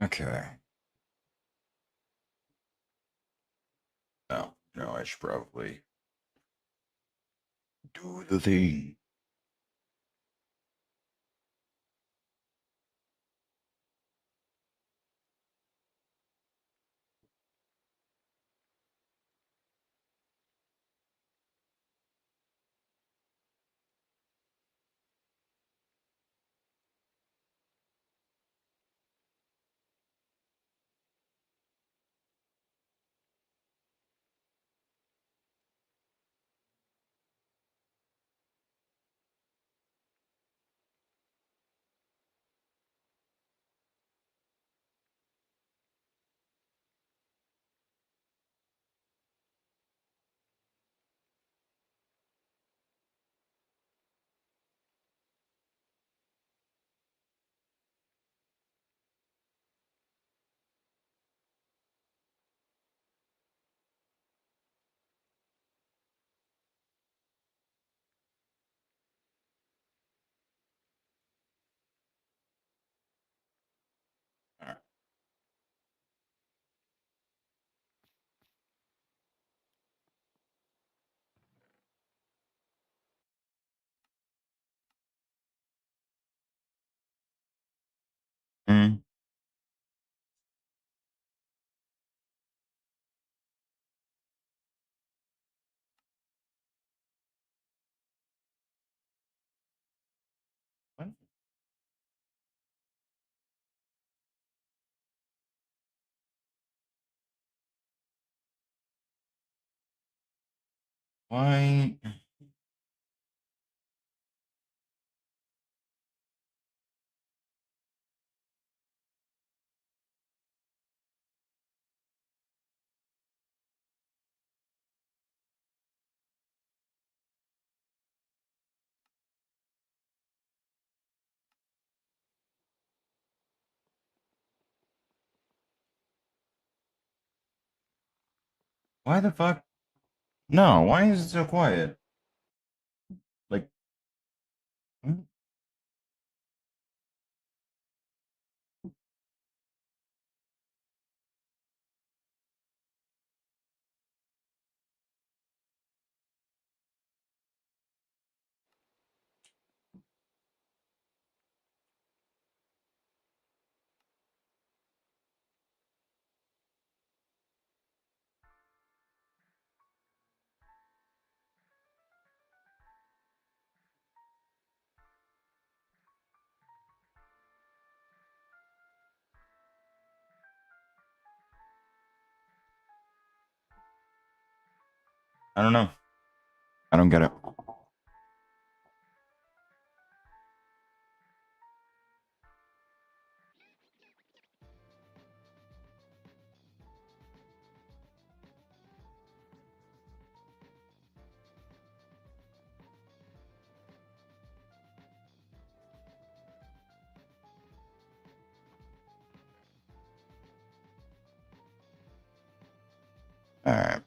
Okay. No, I should probably do the thing. All right. Mm. What? Why? Why the fuck? No, why is it so quiet? Like, hmm? I don't know. I don't get it. All right.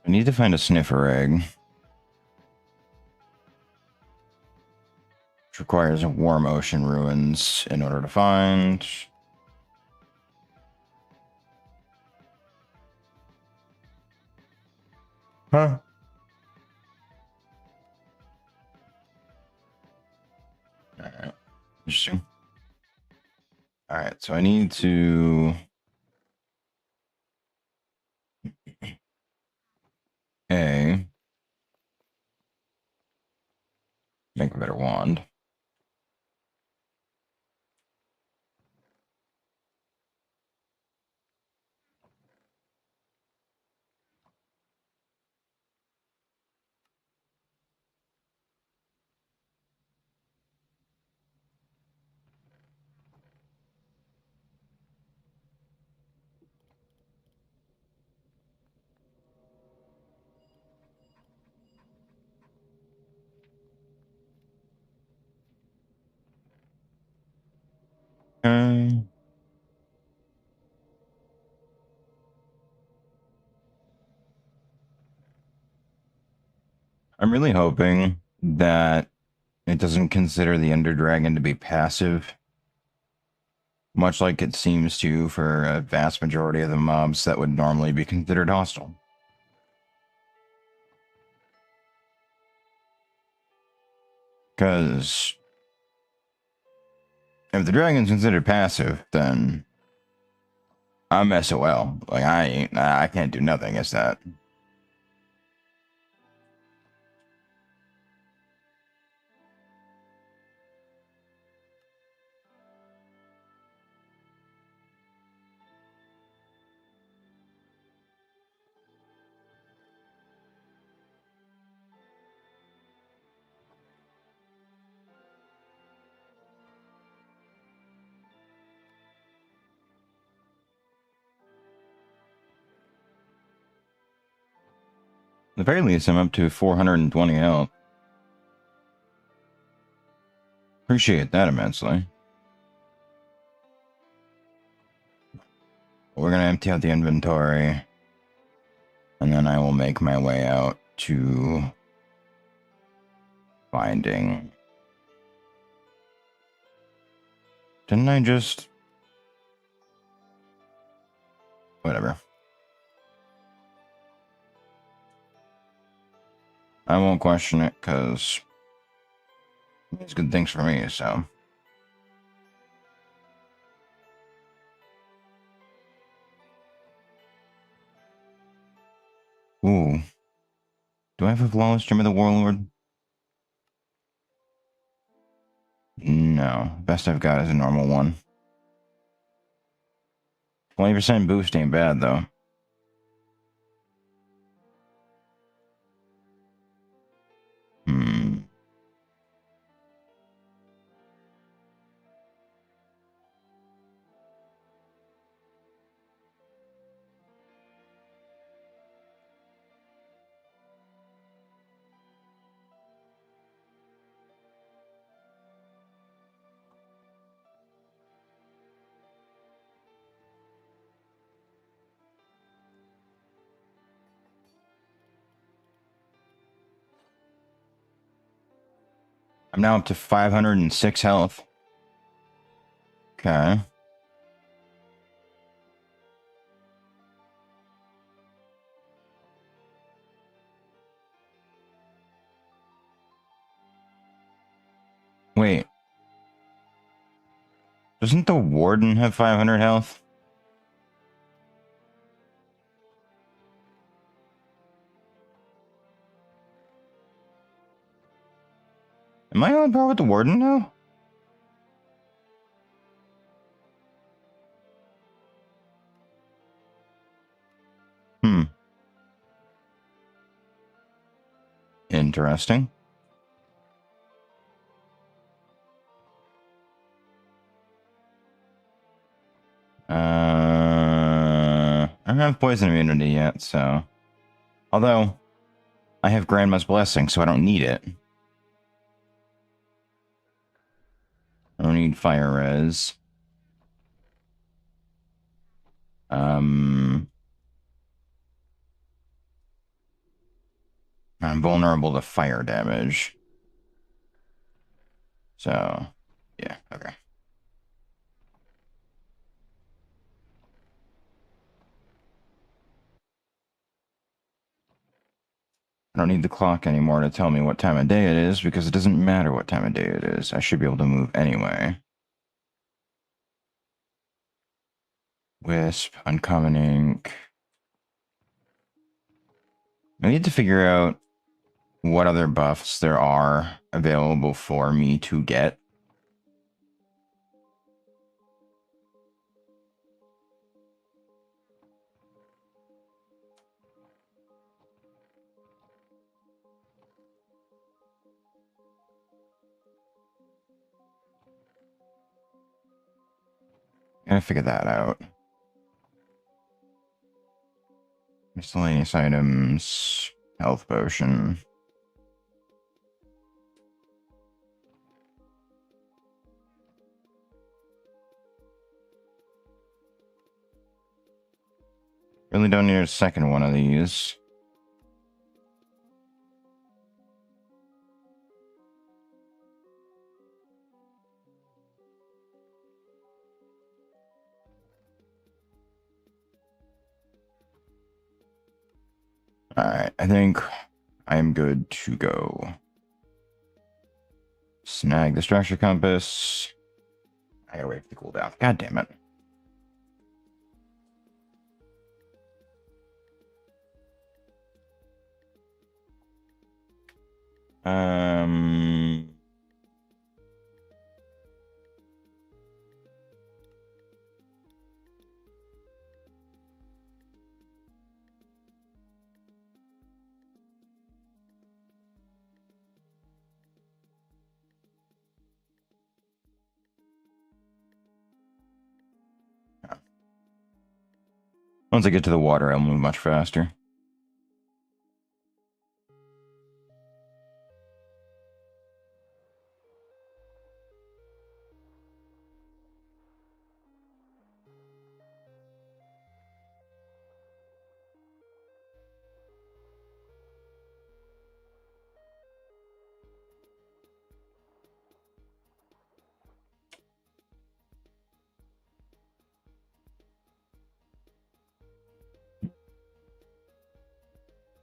I need to find a sniffer egg, which requires warm ocean ruins in order to find. Huh? Alright. Interesting. Alright, so I need to make a better wand. Okay. I'm really hoping that it doesn't consider the Ender Dragon to be passive, much like it seems to for a vast majority of the mobs that would normally be considered hostile. Because if the dragon's considered passive, then I'm SOL. Like I can't do nothing against that. At the very least, I'm up to 420 health. Appreciate that immensely. We're gonna empty out the inventory, and then I will make my way out to finding. Didn't I just? Whatever. I won't question it, because it's good things for me, so. Ooh. Do I have a flawless gem of the warlord? No. Best I've got is a normal one. 20% boost ain't bad, though. Hmm. I'm now up to 506 health. Okay. Wait. Doesn't the warden have 500 health? Am I on par with the warden now? Hmm. Interesting. I don't have poison immunity yet, so. Although, I have Grandma's Blessing, so I don't need it. I don't need fire res. Um. I'm vulnerable to fire damage. So, yeah, okay. I don't need the clock anymore to tell me what time of day it is because it doesn't matter what time of day it is. I should be able to move anyway. Wisp, uncommon ink. I need to figure out what other buffs there are available for me to get. Gotta figure that out. Miscellaneous items, health potion. Really don't need a second one of these. Alright, I think I am good to go. Snag the structure compass. I gotta wait for the cooldown. God damn it. Um, Once I get to the water, I'll move much faster.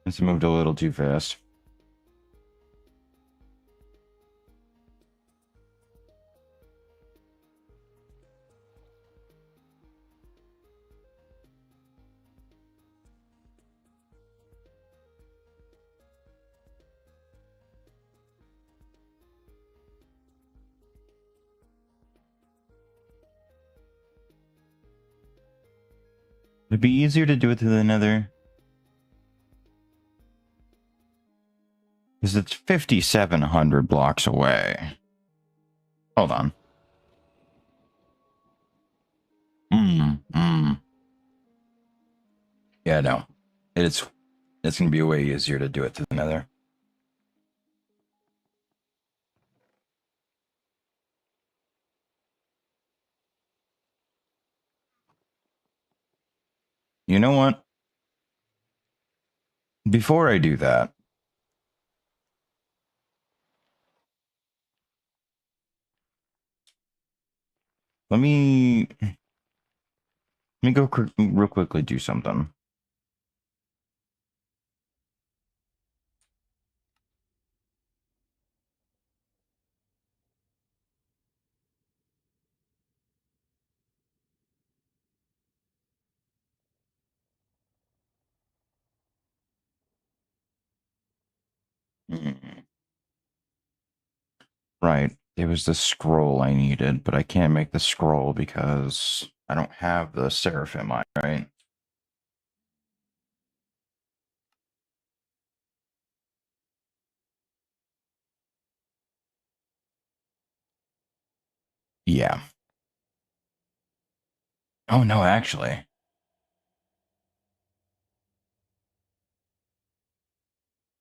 It's moved a little too fast. Would it be easier to do it through the nether? Because it's 5,700 blocks away. Hold on. Hmm. Yeah, no. It's gonna be way easier to do it through the nether. You know what? Before I do that, let me go real quickly do something. Hmm. Right. It was the scroll I needed, but I can't make the scroll because I don't have the seraphim eye, right? Yeah. Oh no, actually.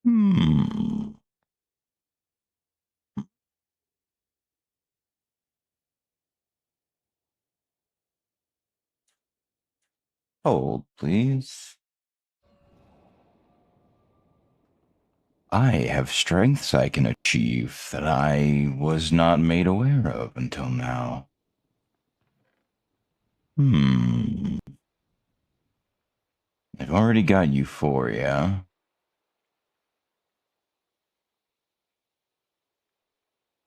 Hmm. Hold, please. I have strengths I can achieve that I was not made aware of until now. Hmm. I've already got Euphoria.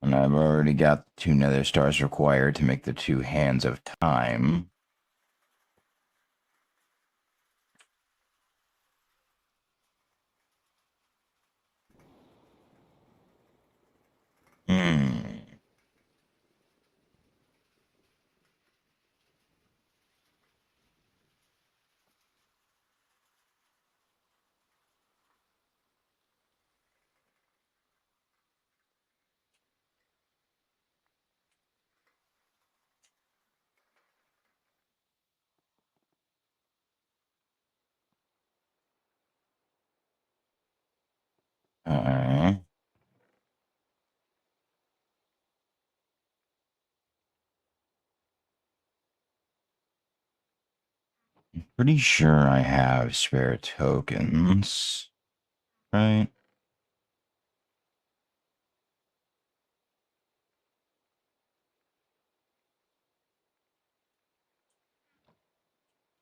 And I've already got the 2 Nether Stars required to make the 2 Hands of Time. Hmm. Uh, Pretty sure I have spare tokens, right?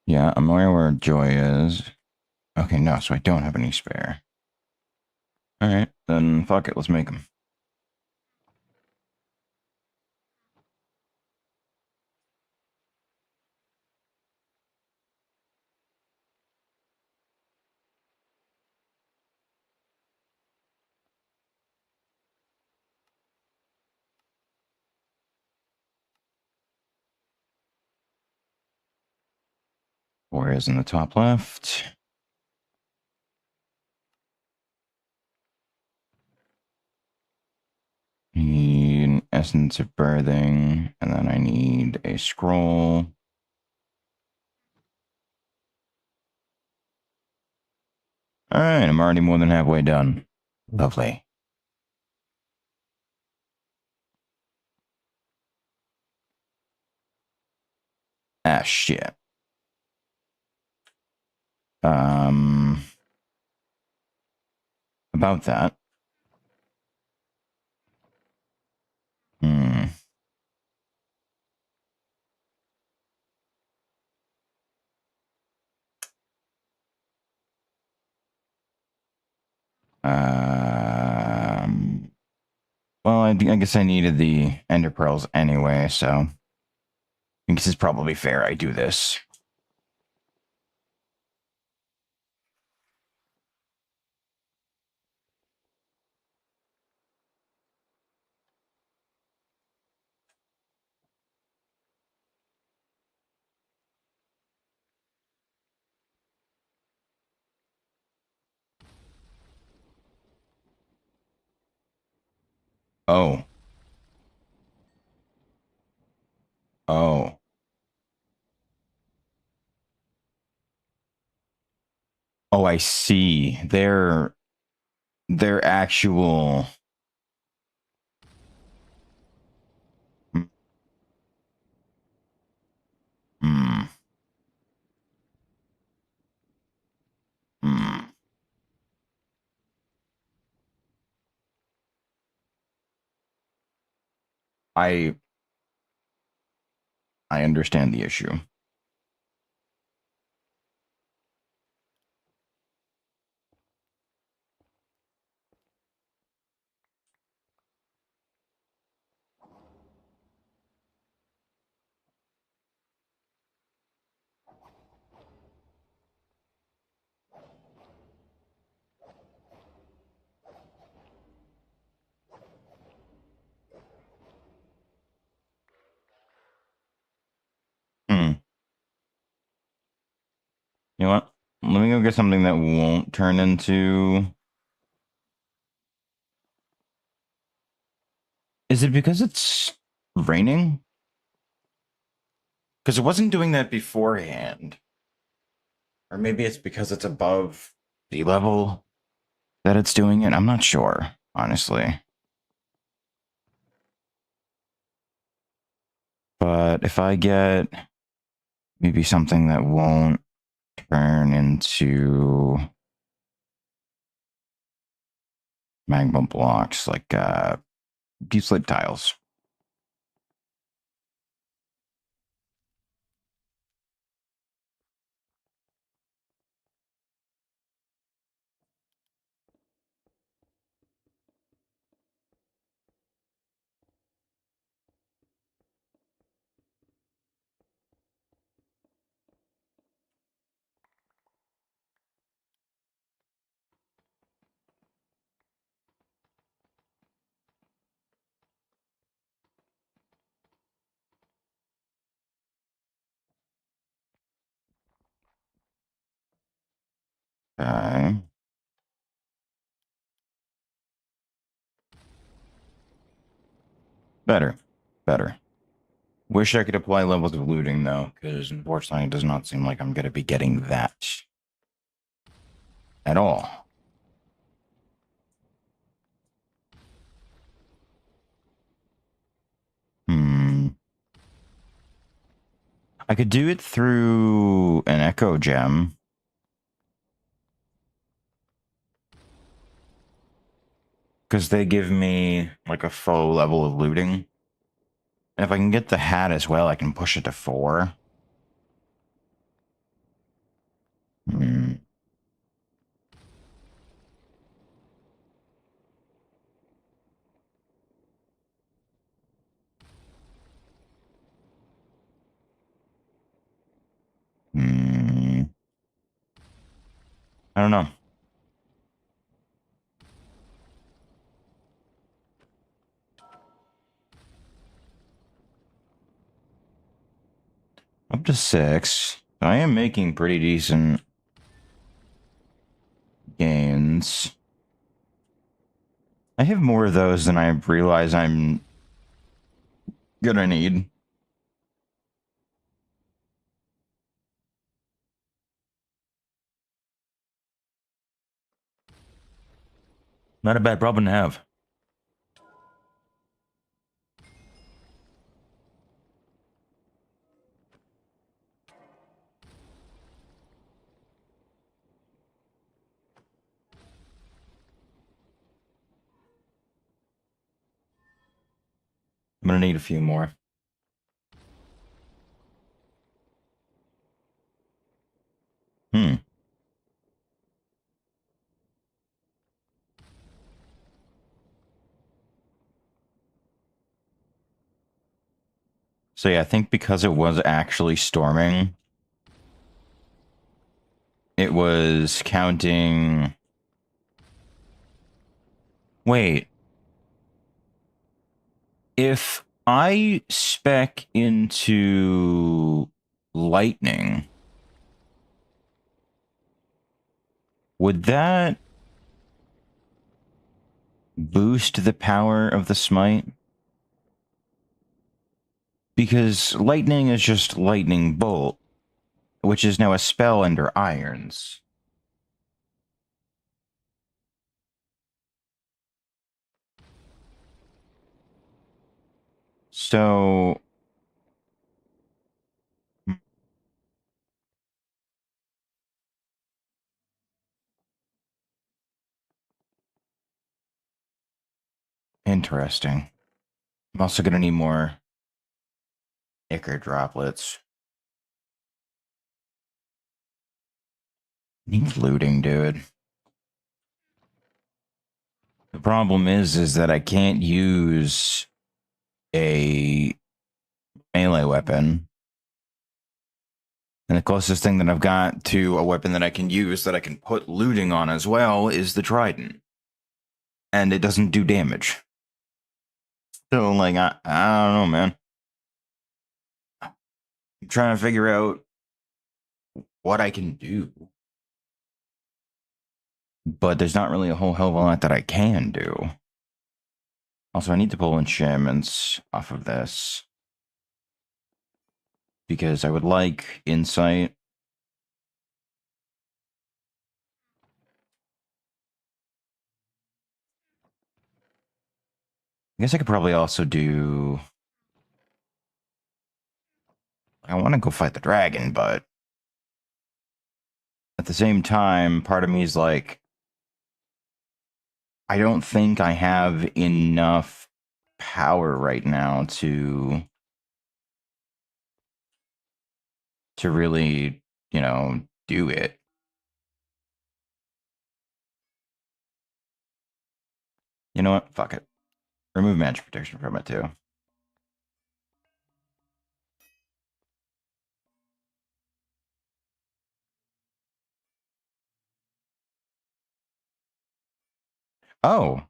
Yeah, I'm aware where Joy is. Okay, no, so I don't have any spare. Alright, then fuck it, let's make them. Where is in the top left? Need an Essence of Birthing, and then I need a scroll. Alright, I'm already more than halfway done. Lovely. Ah, shit. Um, about that. Hmm. Um, well, I guess I needed the Ender Pearls anyway, so I guess it's probably fair I do this. Oh. Oh. Oh, I see. They're actual. Hmm. Hmm. I I understand the issue. Hmm. You know what? Let me go get something that won't turn into. Is it because it's raining? Because it wasn't doing that beforehand. Or maybe it's because it's above sea level that it's doing it. I'm not sure, honestly. But if I get maybe something that won't turn into magma blocks, like deep slate tiles. Okay. Better. Better. Wish I could apply levels of looting, though, because unfortunately it does not seem like I'm going to be getting that at all. Hmm. I could do it through an echo gem. Because they give me like a full level of looting. And if I can get the hat as well, I can push it to 4. Hmm. Hmm. I don't know. Up to 6. I am making pretty decent gains. I have more of those than I realize I'm gonna need. Not a bad problem to have. I'm gonna need a few more. Hmm. So yeah, I think because it was actually storming, it was counting. Wait, if I spec into lightning, would that boost the power of the smite? Because lightning is just lightning bolt, which is now a spell under irons. So, interesting. I'm also going to need more ichor droplets. Need looting, dude. The problem is that I can't use a melee weapon. And the closest thing that I've got to a weapon that I can use that I can put looting on as well is the trident. And it doesn't do damage. So, like, I don't know, man. I'm trying to figure out what I can do. But there's not really a whole hell of a lot that I can do. Also, I need to pull enchantments off of this. Because I would like insight. I guess I could probably also do. I want to go fight the dragon, but at the same time, part of me is like, I don't think I have enough power right now to really, do it. You know what? Fuck it. Remove magic protection from it too. Oh,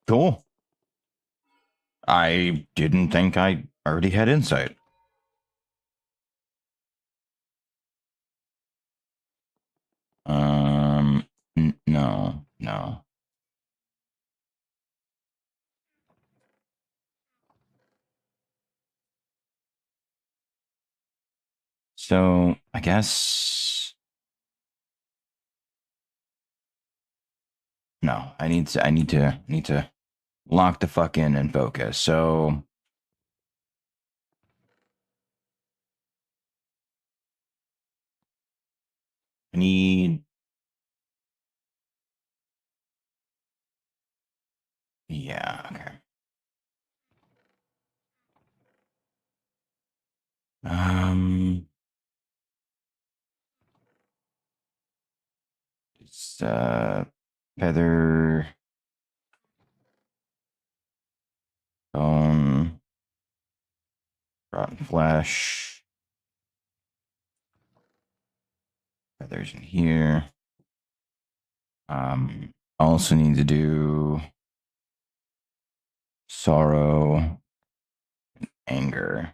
cool. I didn't think I already had insight. Um, no, no. So I guess no. I need to lock the fuck in and focus. So I need, yeah, okay. Um, it's feather, bone, rotten flesh. Feathers in here. Also need to do sorrow, anger.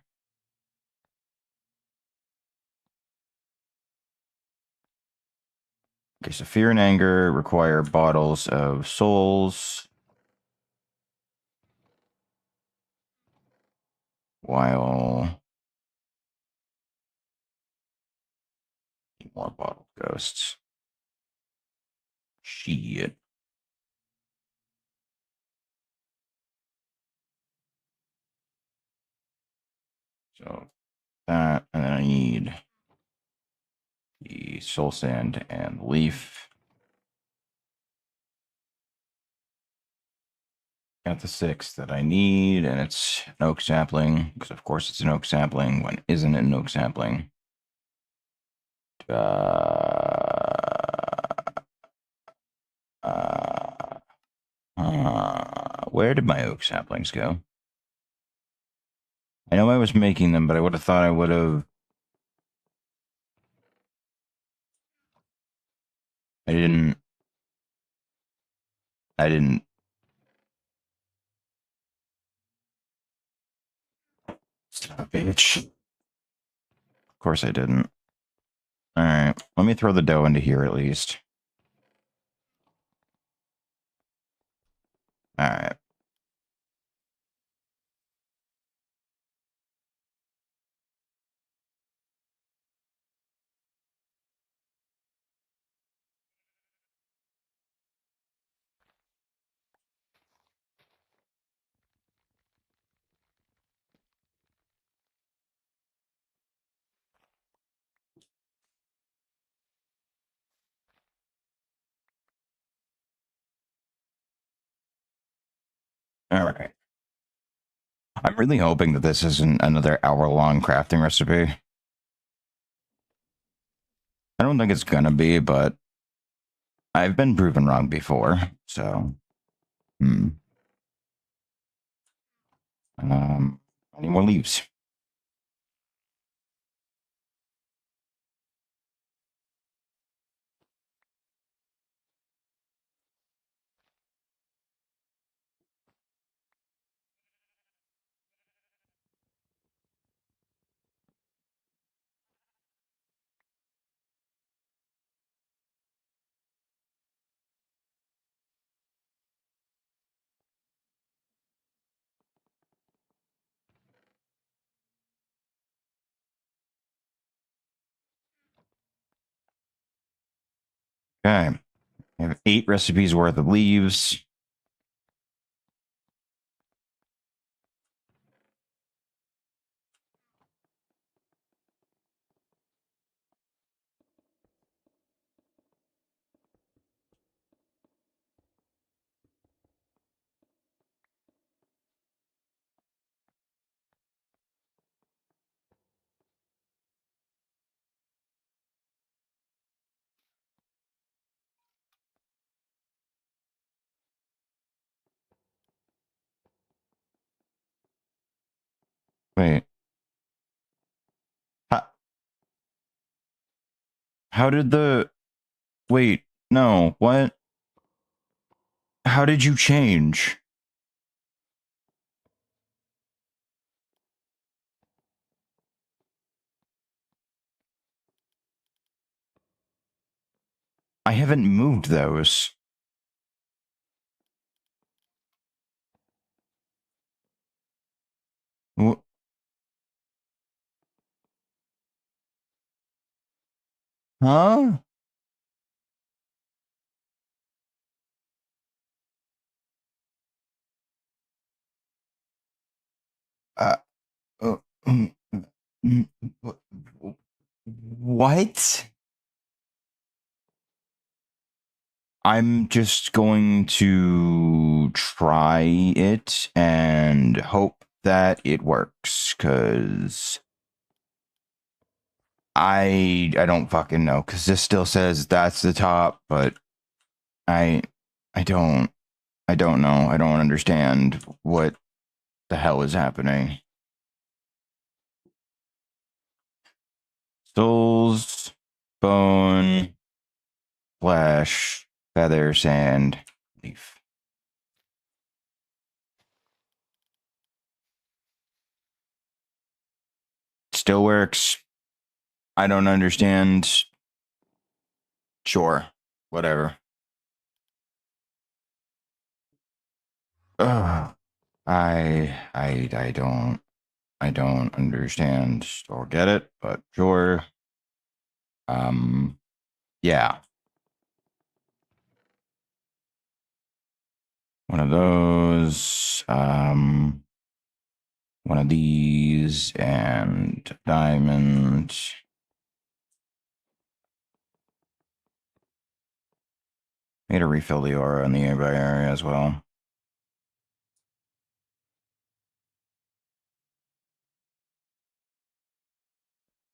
Okay, so fear and anger require bottles of souls, while more bottle ghosts. Shit. So that, and then I need the soul sand and leaf. Got the 6 that I need, and it's an oak sapling, because of course it's an oak sapling. When isn't it an oak sapling? Uh, where did my oak saplings go? I know I was making them, but I would have thought I would have. I didn't. I didn't. Son of a bitch. Of course I didn't. All right. Let me throw the dough into here at least. All right. All right. I'm really hoping that this isn't another hour-long crafting recipe. I don't think it's gonna be, but I've been proven wrong before. So, hmm. I need more leaves. Okay. I have 8 recipes worth of leaves. Wait. How, how did the... Wait, no, what? How did you change? I haven't moved those. Huh? Uh, uh, mm, mm, what? I'm just going to try it and hope that it works, because I don't fucking know, because this still says that's the top, but I I don't I don't know. I don't understand what the hell is happening. Souls, bone, flesh, feather, sand, leaf. Still works. I don't understand. Sure. Whatever. Ugh. I don't understand or get it, but sure. Yeah. One of those, one of these, and diamond. Need to refill the aura in the nearby area as well.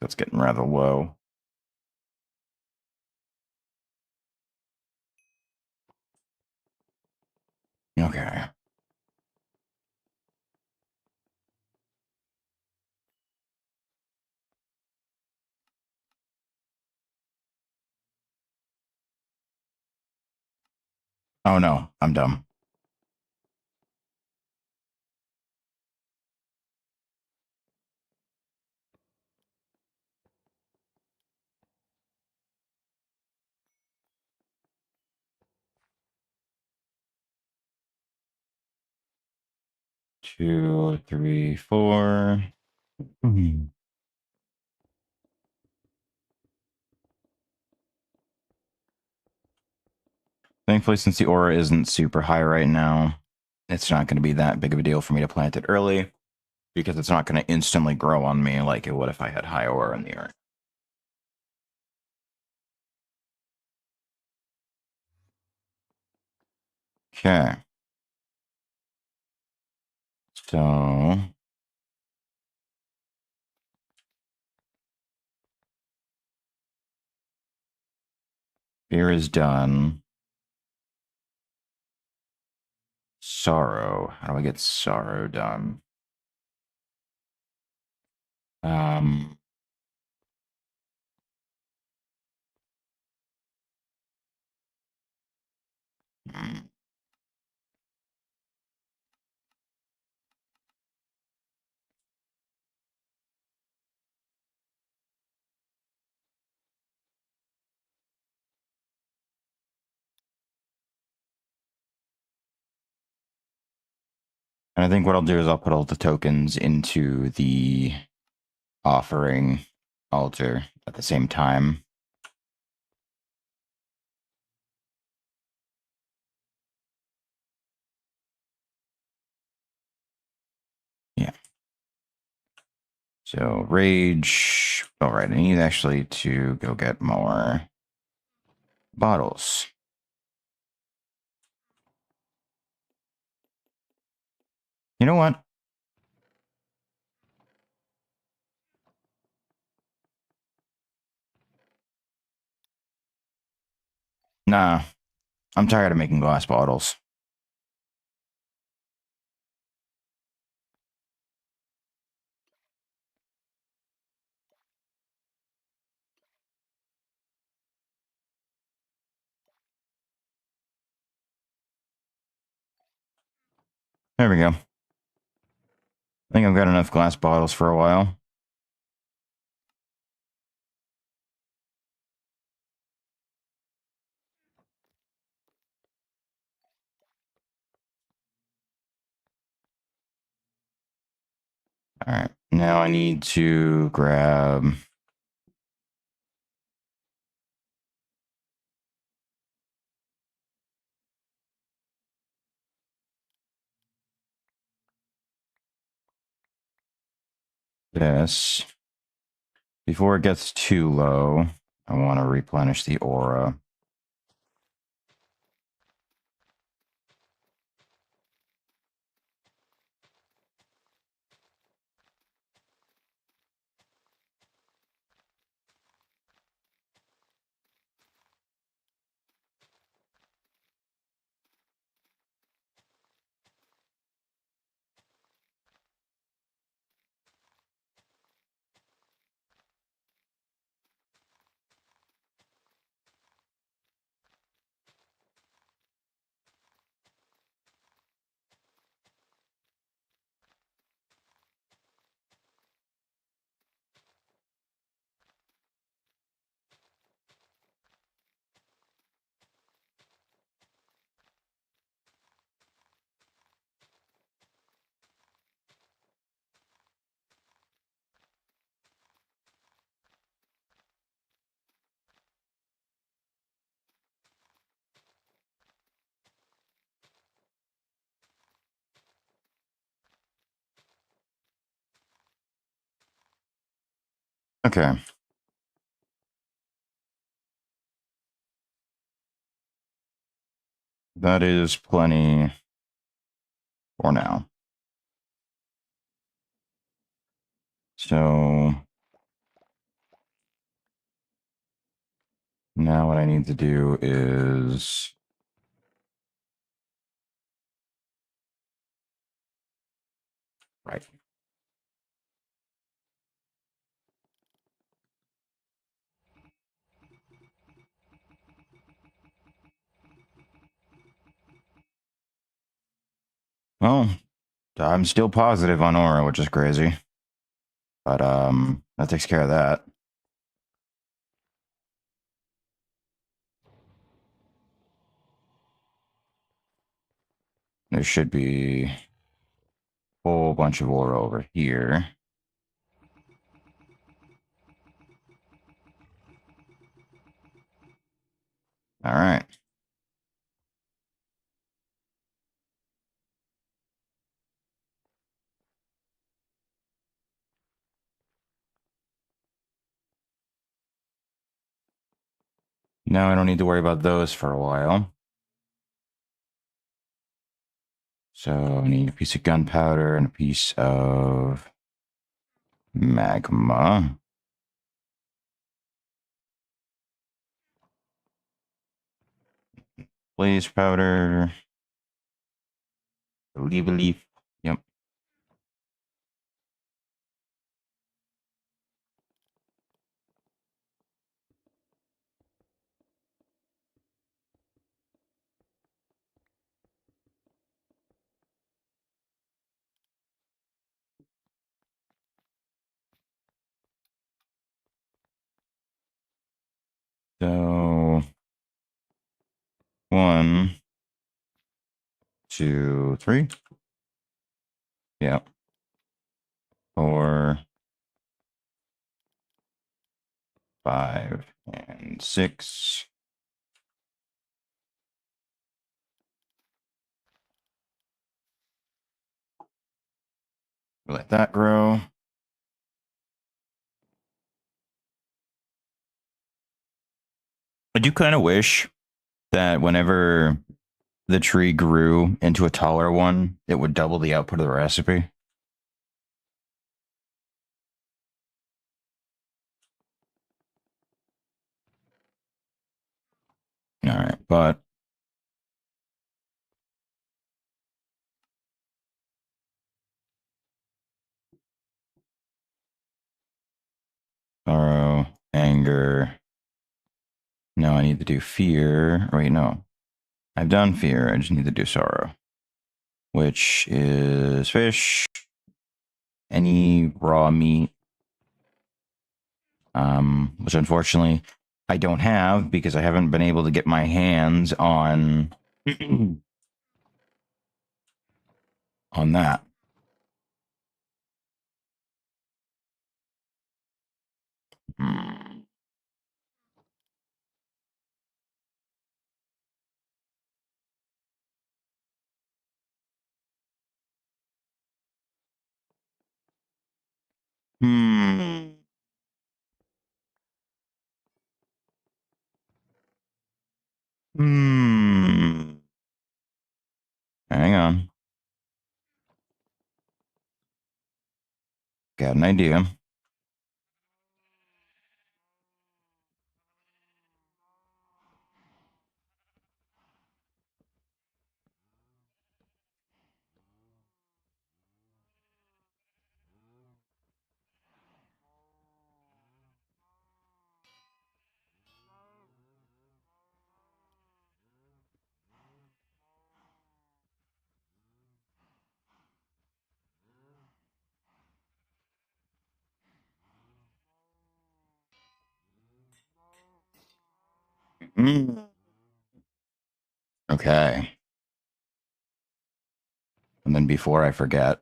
That's getting rather low. Okay. Oh no, I'm dumb. Two, three, four. Mhm. Thankfully, since the aura isn't super high right now, it's not going to be that big of a deal for me to plant it early, because it's not going to instantly grow on me like it would if I had high aura in the area. Okay. So fear is done. Sorrow. How do I get sorrow done? Um, and I think what I'll do is I'll put all the tokens into the offering altar at the same time. Yeah. So rage. All right, I need actually to go get more bottles. You know what? Nah, I'm tired of making glass bottles. There we go. I think I've got enough glass bottles for a while. All right. Now I need to grab this. Before it gets too low, I want to replenish the aura. Okay. That is plenty for now. So now what I need to do is right. Well, I'm still positive on aura, which is crazy. But that takes care of that. There should be a whole bunch of aura over here. All right. Now I don't need to worry about those for a while. So I need a piece of gunpowder and a piece of magma. Blaze powder. Leave a leaf. Yep. So 1, 2, 3. Yeah. 4, 5, and 6. Let that grow. I do kind of wish that whenever the tree grew into a taller one, it would double the output of the recipe. All right, but sorrow, anger. Now I need to do fear. Wait, no. I've done fear. I just need to do sorrow. which is fish, any raw meat, which unfortunately I don't have because I haven't been able to get my hands on on that. Hmm. Hmm. Hmm. Hang on. Got an idea. Hmm. Okay. And then before I forget,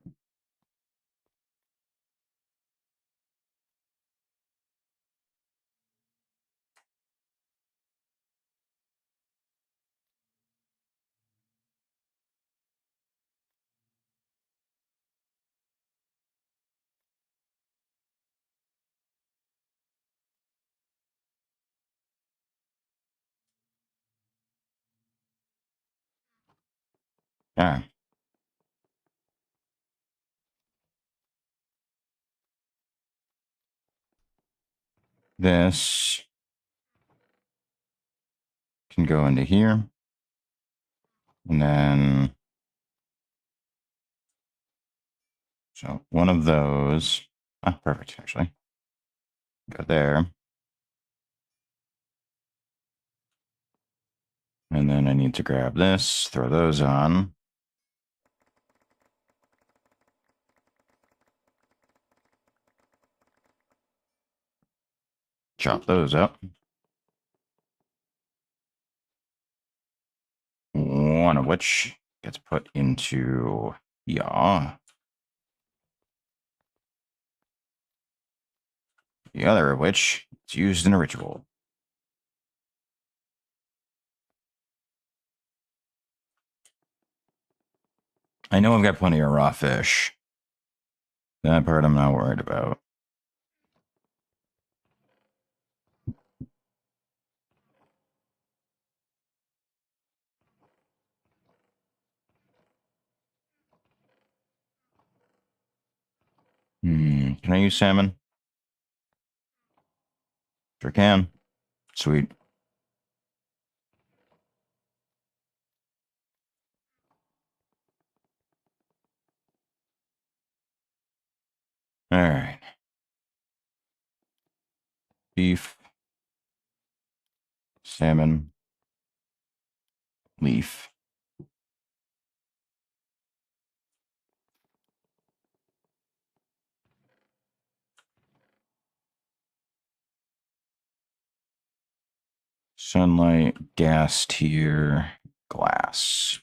yeah, this can go into here. And then, so one of those, perfect, actually. Go there. And then I need to grab this, throw those on. Chop those up. One of which gets put into yaw. The other of which is used in a ritual. I know I've got plenty of raw fish. That part I'm not worried about. Can I use salmon? Sure can. Sweet. All right. Beef, salmon, leaf. Sunlight, gas tier, glass.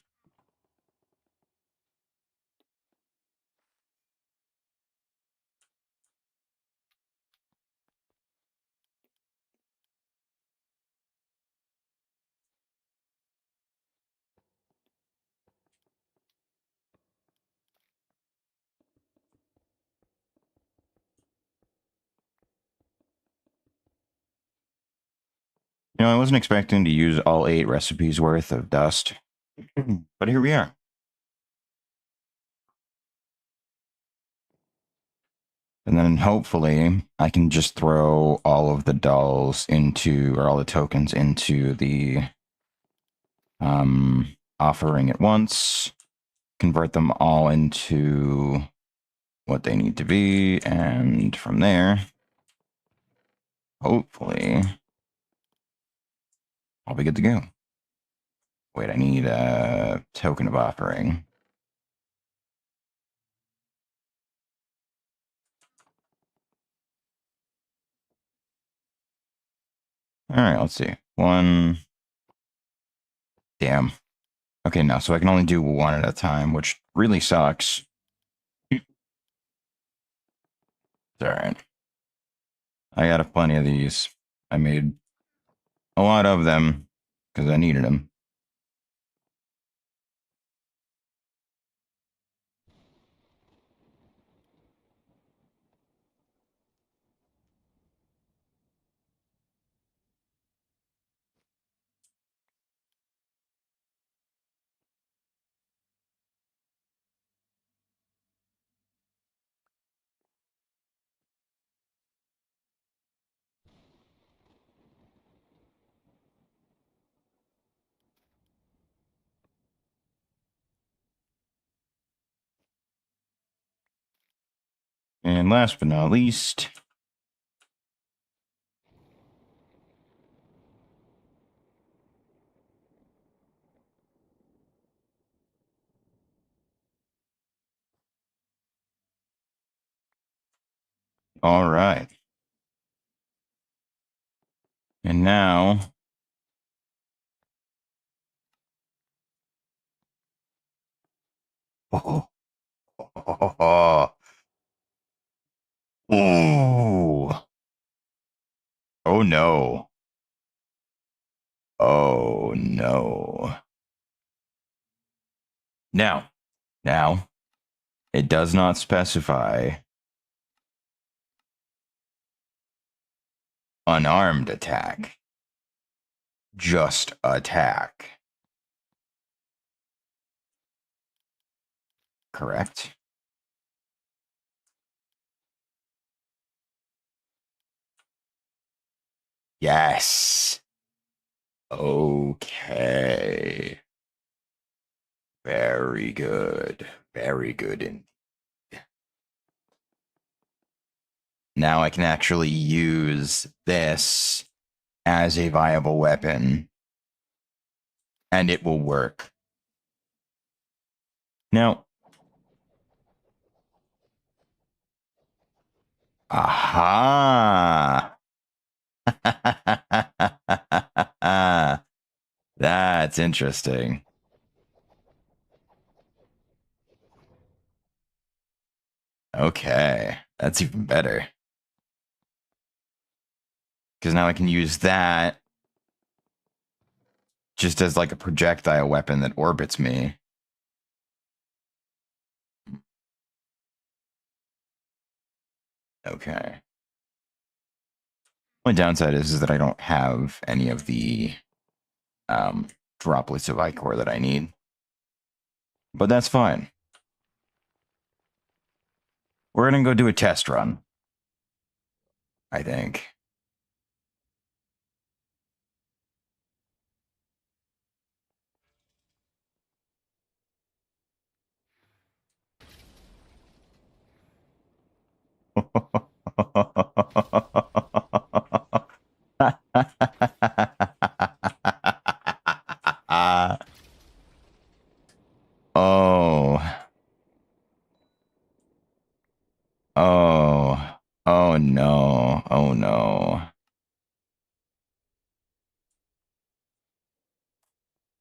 I wasn't expecting to use all 8 recipes worth of dust, but here we are. And then hopefully I can just throw all of the dolls into, or all the tokens into the offering at once, convert them all into what they need to be, and from there, hopefully, I'll be good to go. Wait, I need a token of offering. All right, let's see. One. Damn. Okay, no, so I can only do one at a time, which really sucks. It's all right. I got plenty of these. I made a lot of them because I needed them. And last but not least, all right. And now, oh, ooh, oh no, oh no. Now, it does not specify unarmed attack, just attack. Correct? Yes. Okay. Very good. Very good. And now I can actually use this as a viable weapon, and it will work. Now, aha. That's interesting. Okay. That's even better. Because now I can use that just as like a projectile weapon that orbits me. Okay. Only downside is that I don't have any of the droplets of ichor that I need. But that's fine. We're going to go do a test run, I think. Oh. Oh. Oh no. Oh no.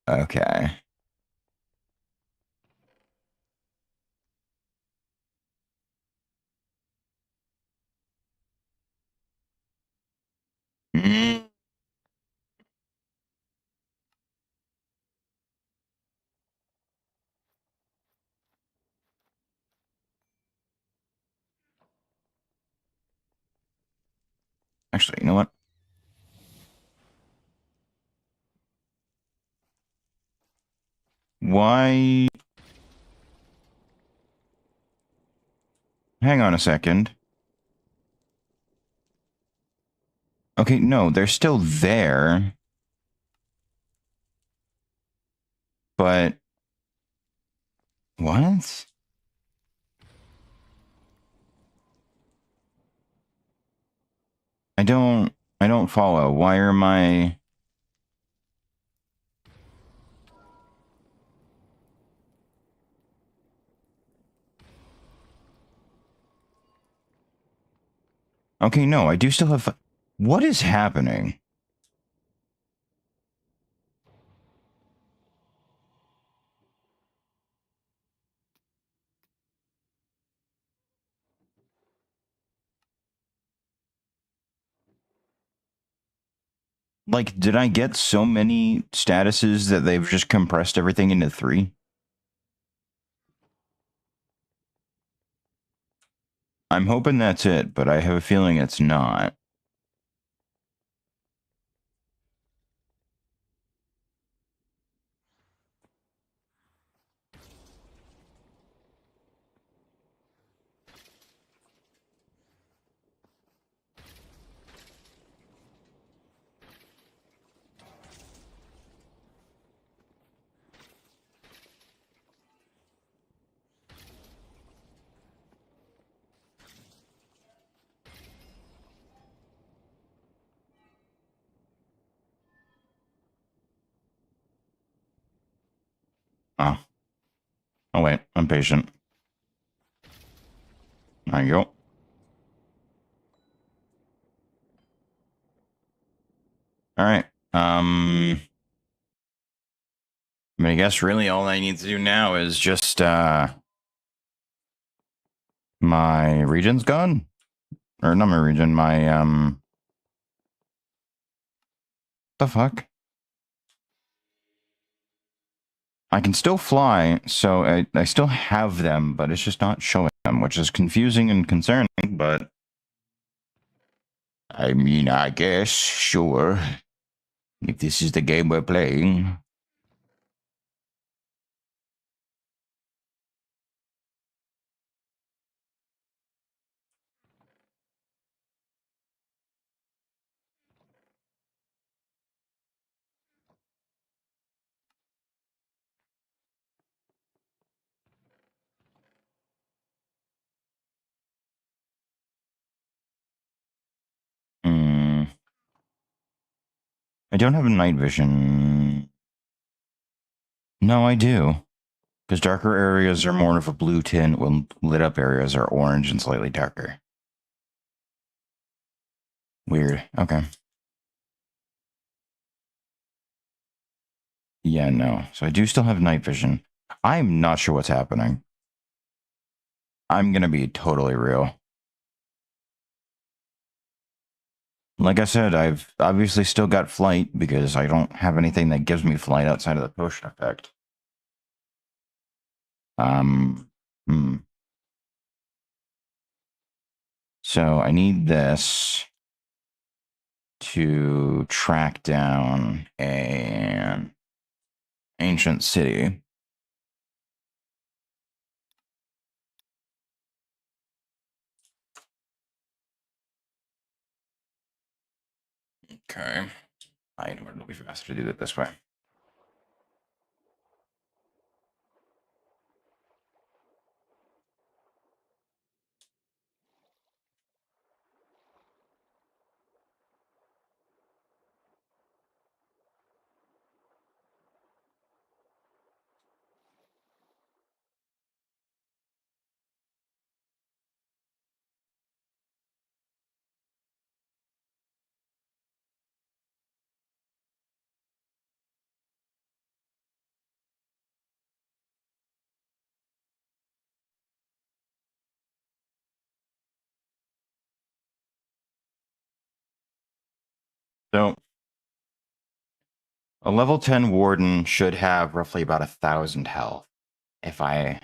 Okay. Mm. Actually, you know what? Why? Hang on a second. Okay, no, they're still there. But what? I don't follow. Why are my Okay, no, I do still have what is happening? Like, did I get so many statuses that they've just compressed everything into 3? I'm hoping that's it, but I have a feeling it's not. Oh. Oh, wait. I'm patient. There you go. All right. I mean, I guess really all I need to do now is just, my region's gone? Or not my region, my, the fuck? I can still fly, so I still have them, but it's just not showing them, which is confusing and concerning, but I mean, I guess, sure. If this is the game we're playing. Hmm. I don't have a night vision. No, I do. Because darker areas are more of a blue tint, when lit up areas are orange and slightly darker. Weird. Okay. Yeah, no. So I do still have night vision. I'm not sure what's happening. I'm gonna be totally real. Like I said, I've obviously still got flight because I don't have anything that gives me flight outside of the potion effect. Um, hmm. So I need this to track down an ancient city. Okay. It'll be faster to do it this way. So a level 10 warden should have roughly about 1,000 health, if I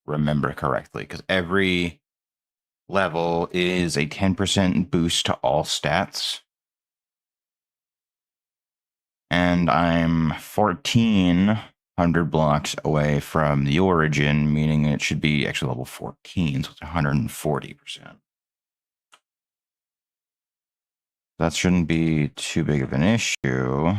remember correctly, because every level is a 10% boost to all stats. And I'm 1,400 blocks away from the origin, meaning it should be actually level 14, so it's 140%. That shouldn't be too big of an issue.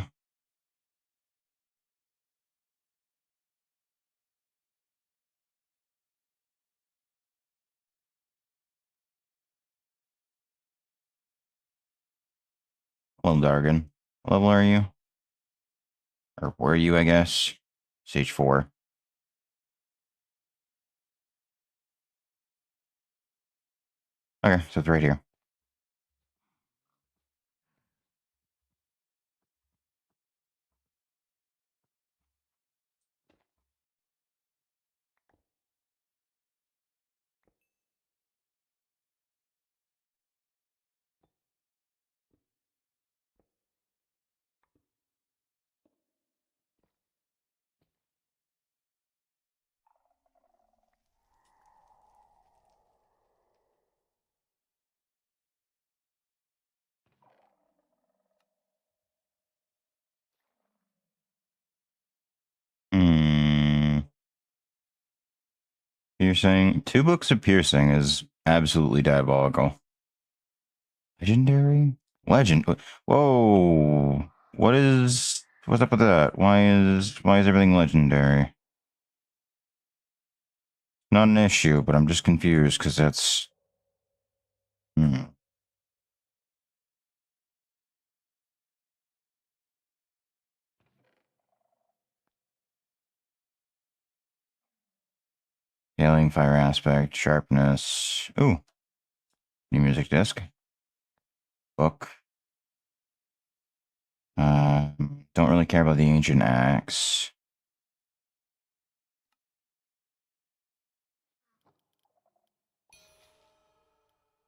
Well, Dargan, what level are you? Or were you, I guess? Stage 4. Okay, so it's right here. Hmm. Piercing. Two books of piercing is absolutely diabolical. Legendary? Legend. Whoa. What's up with that? Why is everything legendary? Not an issue, but I'm just confused because that's hmm. Scaling, fire aspect, sharpness. Ooh, new music disc. Book. Don't really care about the ancient axe.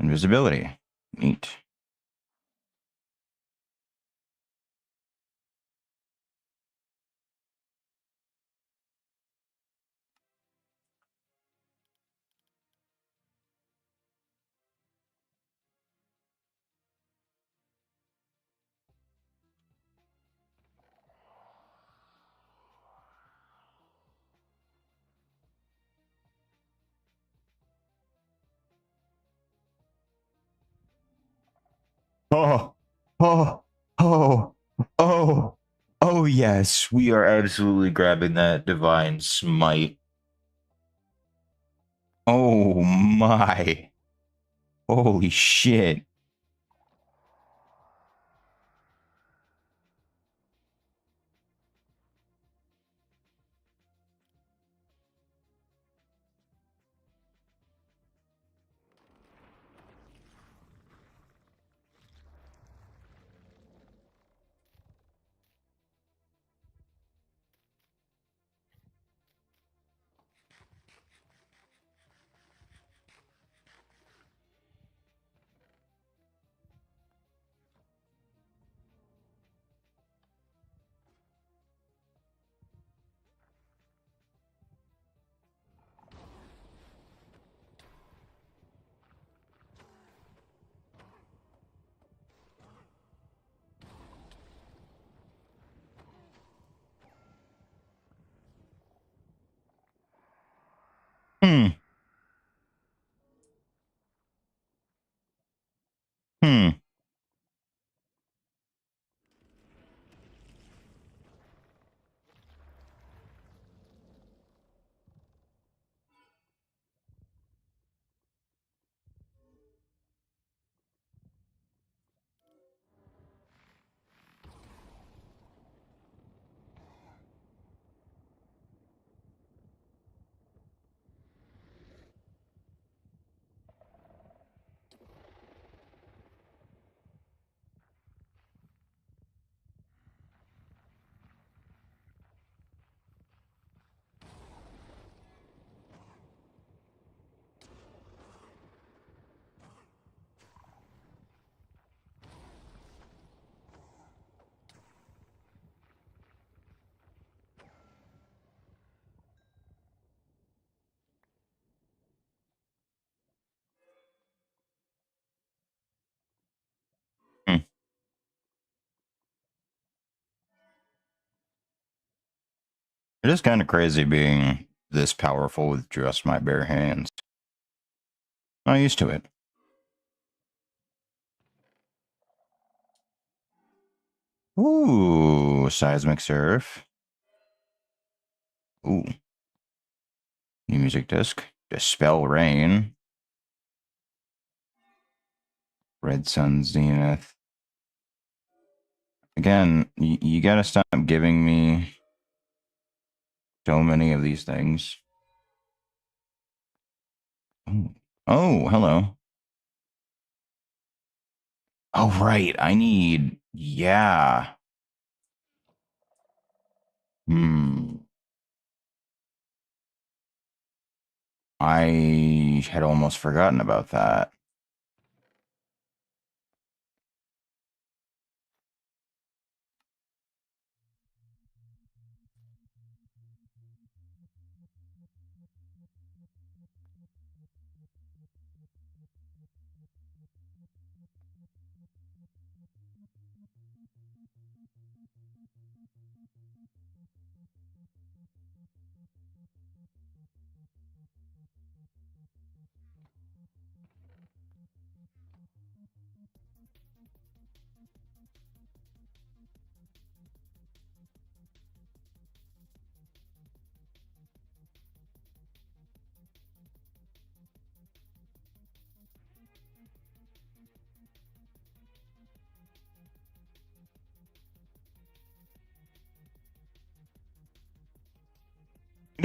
Invisibility. Neat. Oh, oh, oh, oh, oh, yes. We are absolutely grabbing that divine smite. Oh my. Holy shit. Hmm. Hmm. Hmm. It is kind of crazy being this powerful with just my bare hands. I'm used to it. Ooh, seismic surf. Ooh, new music disc. Dispel rain. Red sun zenith. Again, you gotta stop giving me so many of these things. Ooh. Oh, hello. Oh, right. I need. Yeah. Hmm. I had almost forgotten about that.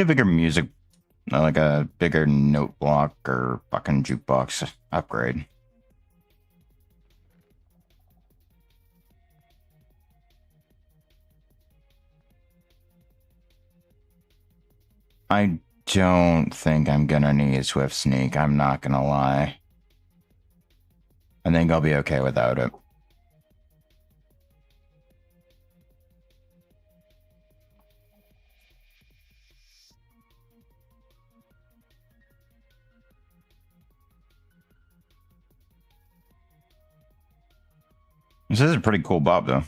a bigger music, like a bigger note block or fucking jukebox upgrade. I don't think I'm gonna need Swift Sneak. I'm not gonna lie. I think I'll be okay without it. This is a pretty cool bob, though.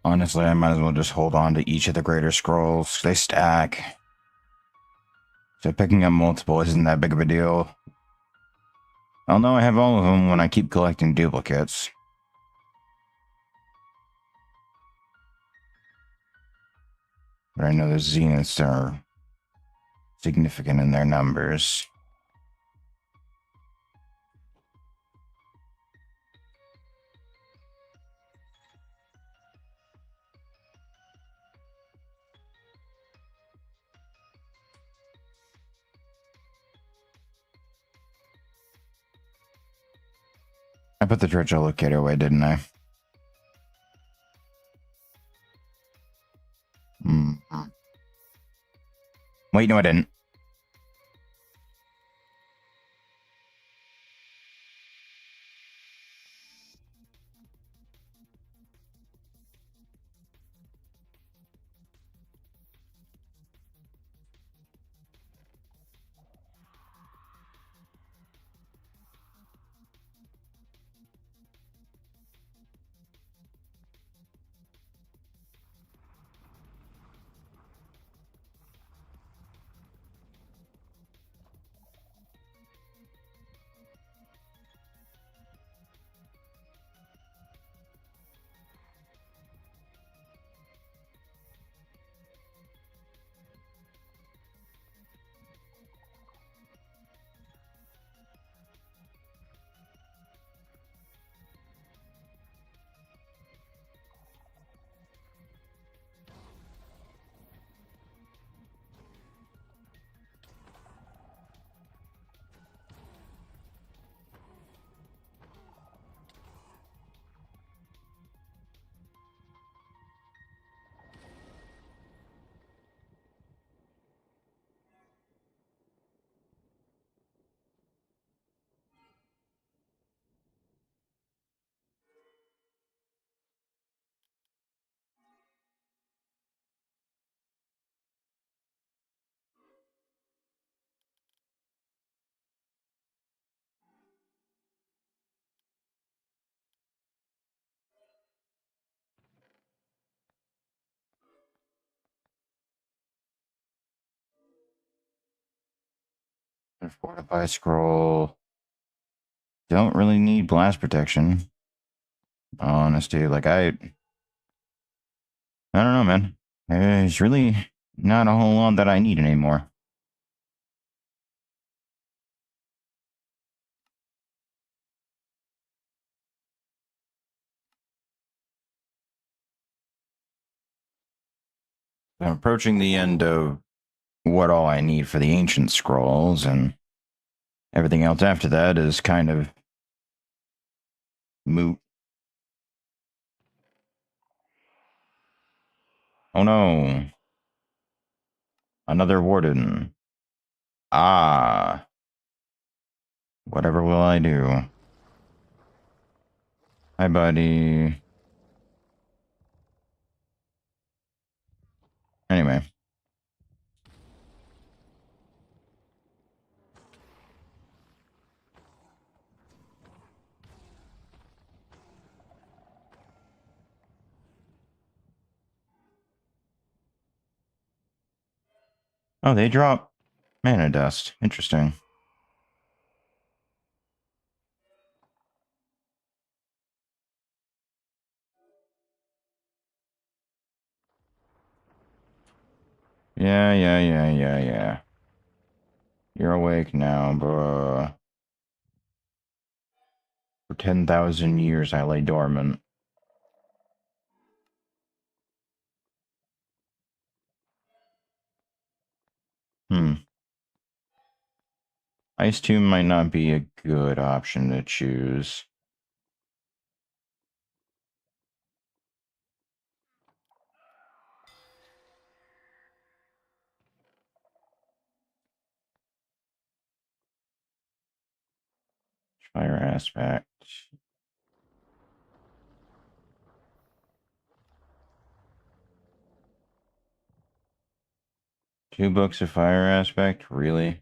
Honestly, I might as well just hold on to each of the greater scrolls. They stack. So picking up multiple isn't that big of a deal. I'll know I have all of them when I keep collecting duplicates. But I know the zeniths are significant in their numbers. I put the treasure locator away, didn't I? Wait, no, I didn't. The fortify scroll. Don't really need blast protection. Honesty, like I don't know, man. There's really not a whole lot that I need anymore. I'm approaching the end of what all I need for the ancient scrolls, and everything else after that is kind of moot. Oh no. Another warden. Ah. Whatever will I do? Hi, buddy. Anyway. Oh, they drop mana dust. Interesting. Yeah. You're awake now, bruh. For 10,000 years I lay dormant. Hmm. Ice Tomb might not be a good option to choose. Fire Aspect. 2 books of Fire Aspect? Really?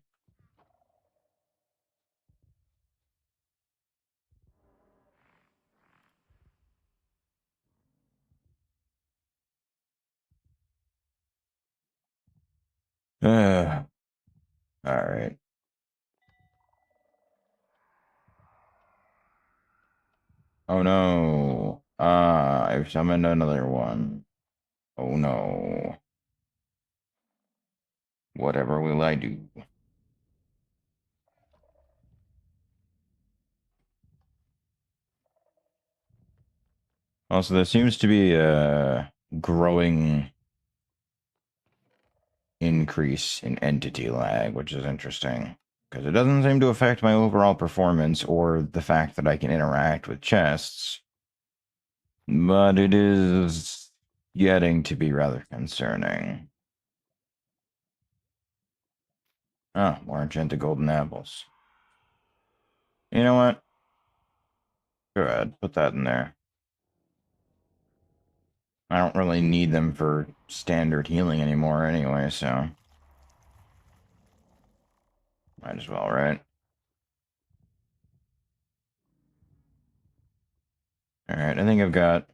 Ugh. Alright. Oh no. I've summoned another one. Oh no. Whatever will I do? Also, there seems to be a growing increase in entity lag, which is interesting. Because it doesn't seem to affect my overall performance or the fact that I can interact with chests. But it is getting to be rather concerning. Oh, more enchanted golden apples. You know what? Go ahead, put that in there. I don't really need them for standard healing anymore anyway, so might as well, right? Alright, I think I've got...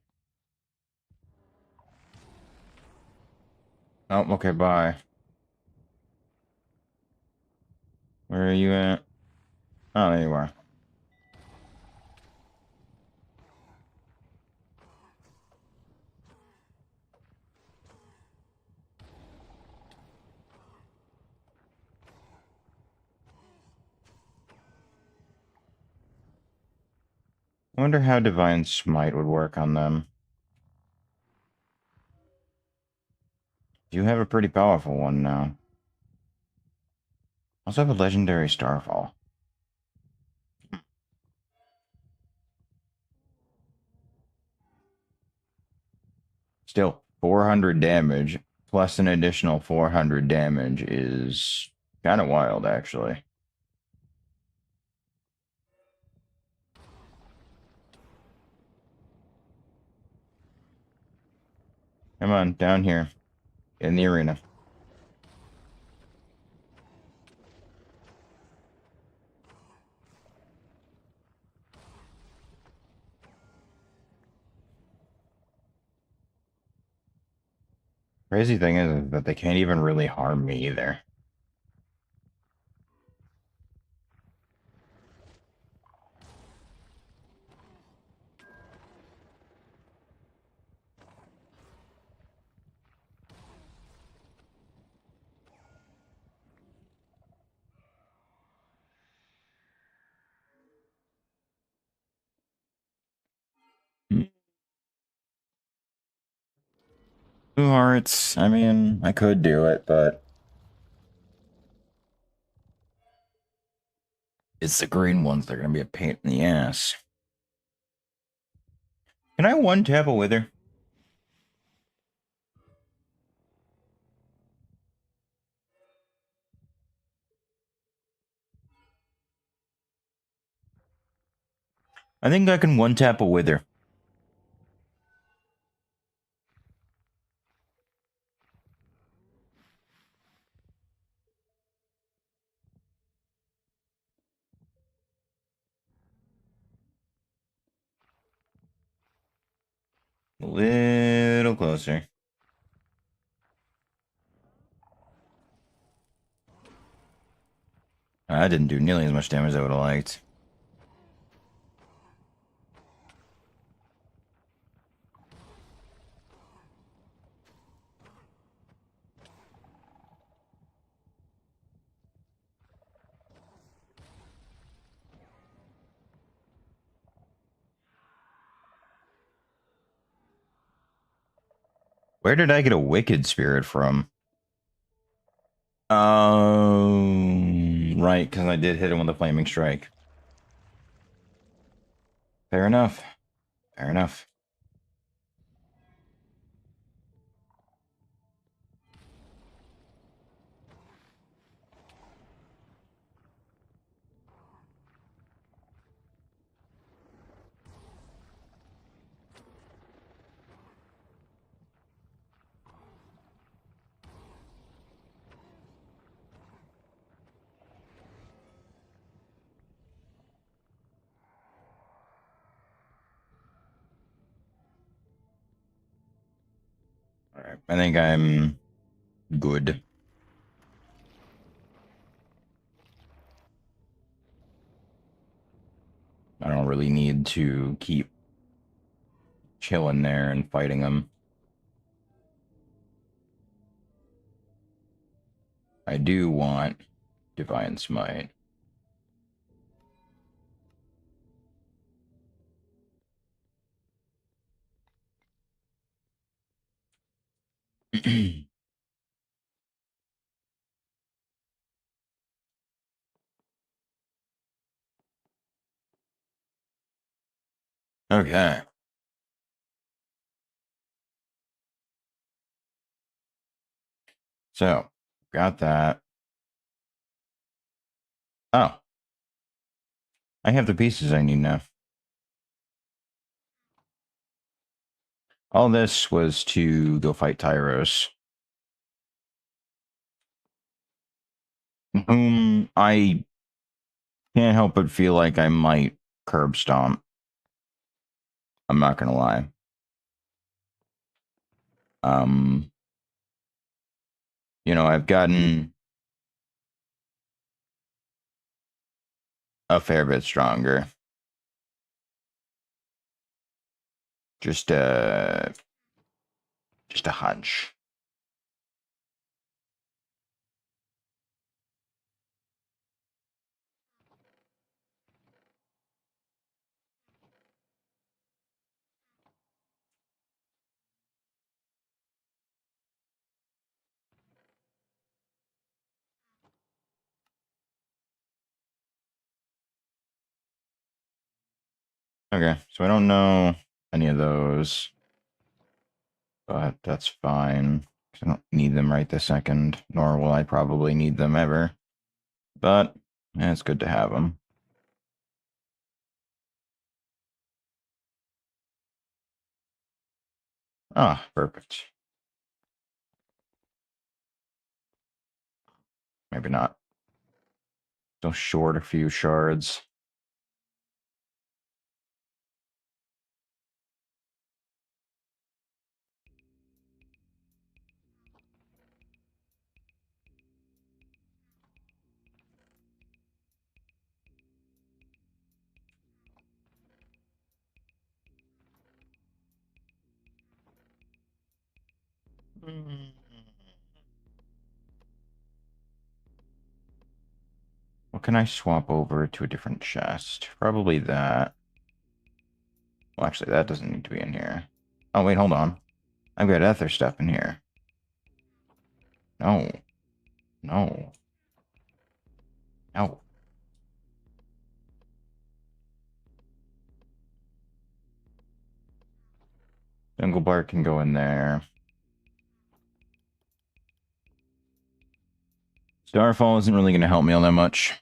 Oh, okay, bye. Where are you at? Oh, there you are. I wonder how Divine Smite would work on them. You have a pretty powerful one now. Also have a legendary Starfall. Still, 400 damage plus an additional 400 damage is kind of wild, actually. Come on, down here in the arena. Crazy thing is that they can't even really harm me either. Blue hearts, I mean, I could do it, but it's the green ones that are going to be a pain in the ass. Can I one tap a wither? I think I can one tap a wither. A little closer. That didn't do nearly as much damage as I would have liked. Where did I get a wicked spirit from? Right, because I did hit him with a flaming strike. Fair enough. Fair enough. All right, I think I'm good. I don't really need to keep chilling there and fighting them. I do want Divine Smite. Okay. So, got that. Oh, I have the pieces I need now. All this was to go fight Tyros, whom I can't help but feel like I might curb stomp. I'm not gonna lie. Um, I've gotten a fair bit stronger. Just just a hunch. Okay, so I don't know any of those, but that's fine. 'Cause I don't need them right this second, nor will I probably need them ever. But it's good to have them. Ah, perfect. Maybe not. Still short a few shards. Mm. What can I swap over to a different chest? Probably that. Well, actually, that doesn't need to be in here. Oh, wait, hold on. I've got other stuff in here. No. No. No. Jungle Bar can go in there. Starfall isn't really going to help me all that much.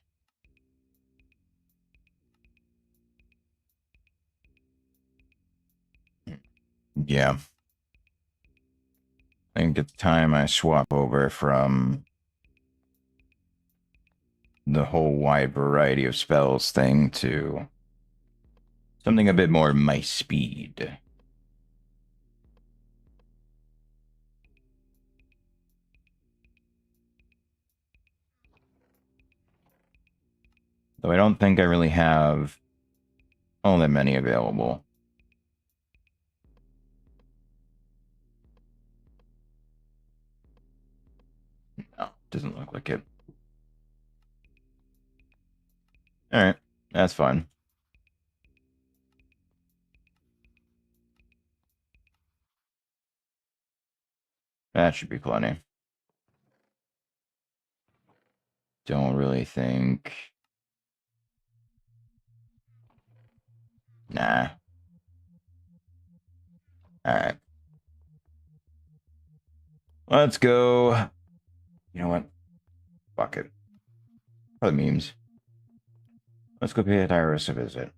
Yeah. I think it's time I swap over from the whole wide variety of spells thing to something a bit more my speed. Though I don't think I really have all that many available. No, doesn't look like it. Alright, that's fine. That should be plenty. Don't really think... Nah. Alright. Let's go... You know what? Fuck it. For the memes. Let's go pay Iris a visit.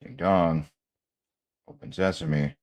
Ding dong. Open sesame.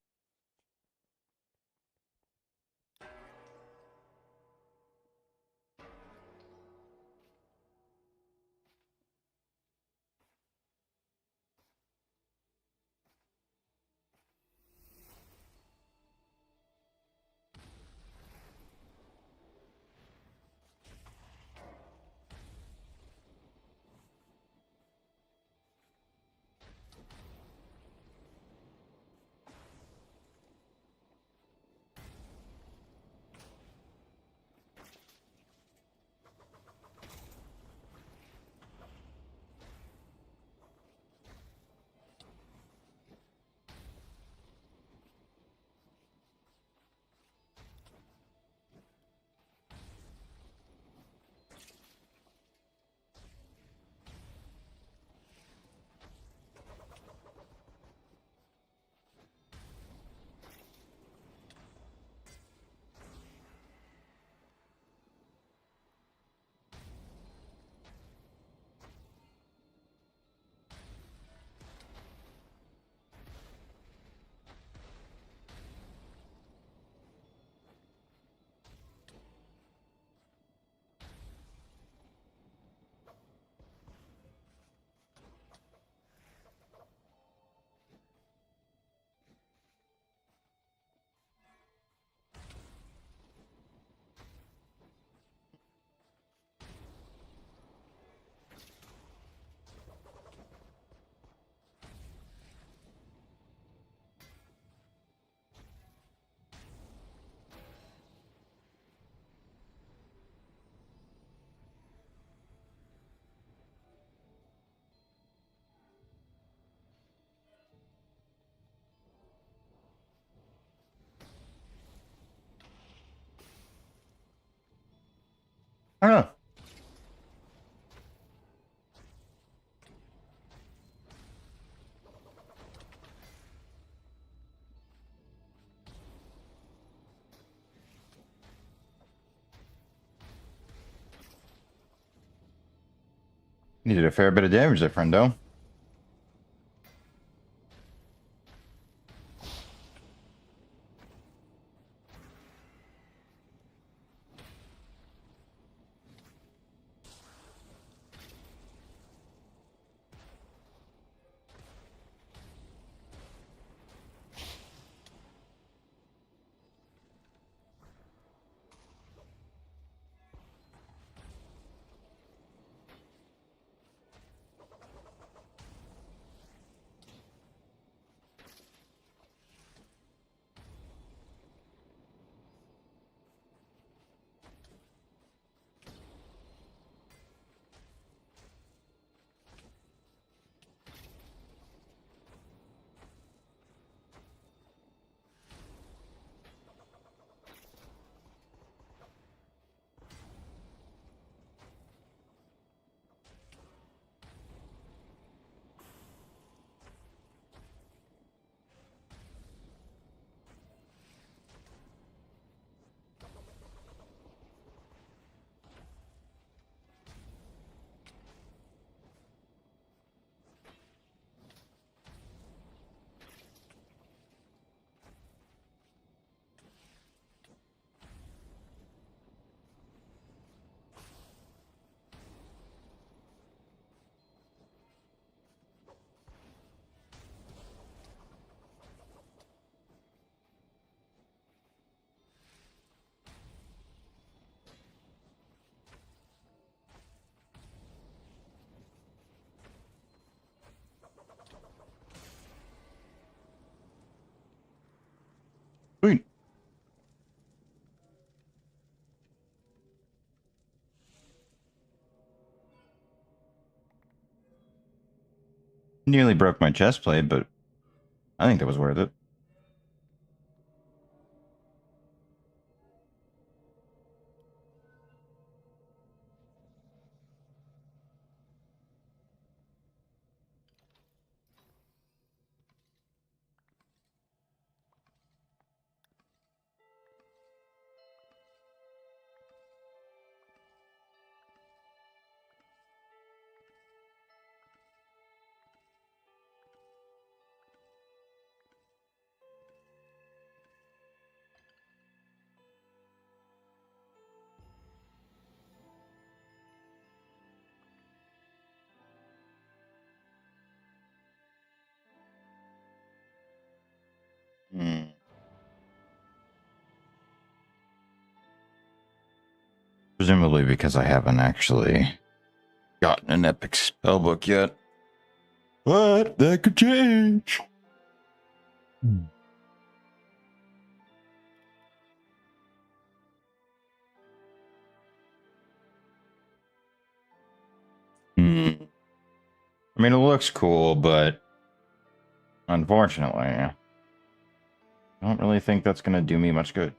I don't know. You did a fair bit of damage there, friendo. Nearly broke my chest plate, but I think that was worth it. Hmm. Presumably because I haven't actually gotten an epic spellbook yet. But that could change. Hmm. I mean, it looks cool, but unfortunately, I don't really think that's going to do me much good.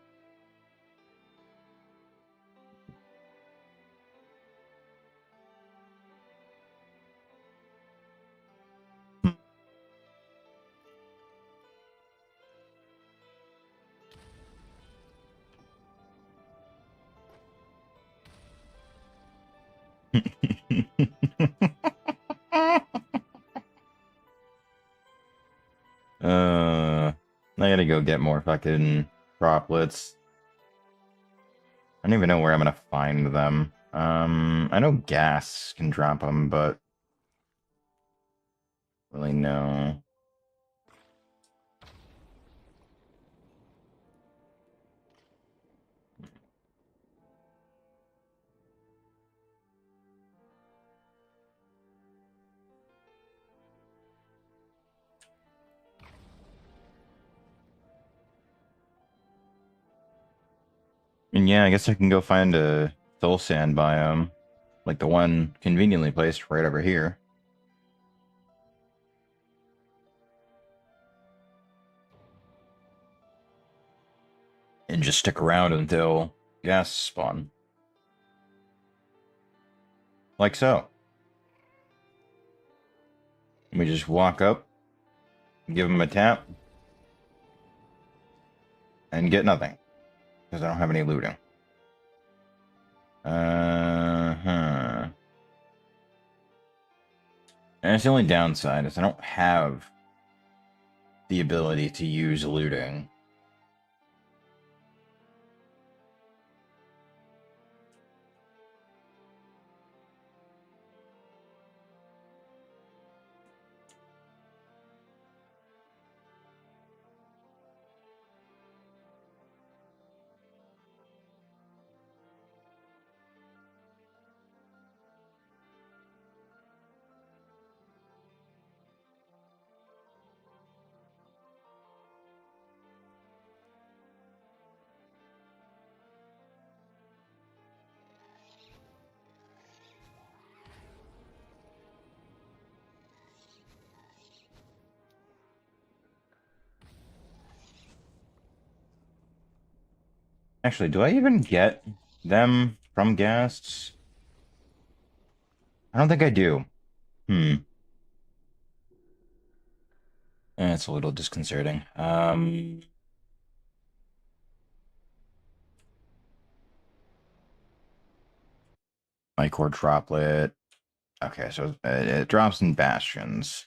I gotta go get more fucking droplets. I don't even know where I'm gonna find them. I know gas can drop them, but really no. And yeah, I guess I can go find a soul sand biome, like the one conveniently placed right over here, and just stick around until gas spawn, like so. We just walk up, give them a tap, and get nothing because I don't have any looting. Huh. And it's the only downside is I don't have the ability to use looting. Actually, do I even get them from ghasts? I don't think I do. Hmm. It's a little disconcerting. My core droplet. Okay, so it drops in bastions.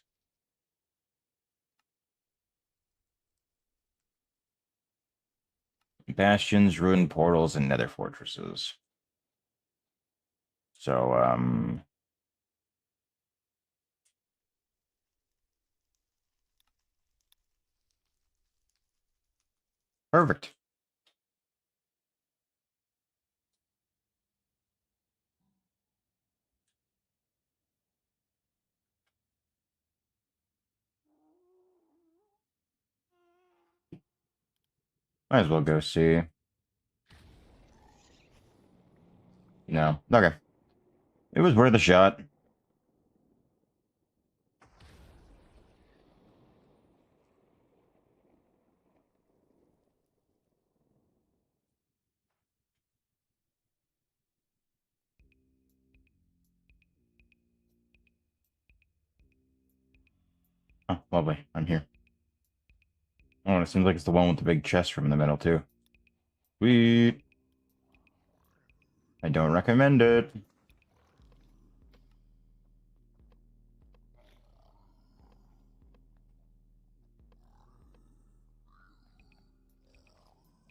Bastions, ruined portals, and nether fortresses. So, perfect. Might as well go see. No. Okay. It was worth a shot. Oh, lovely. I'm here. Oh, it seems like it's the one with the big chest from the middle, too. Sweet. I don't recommend it.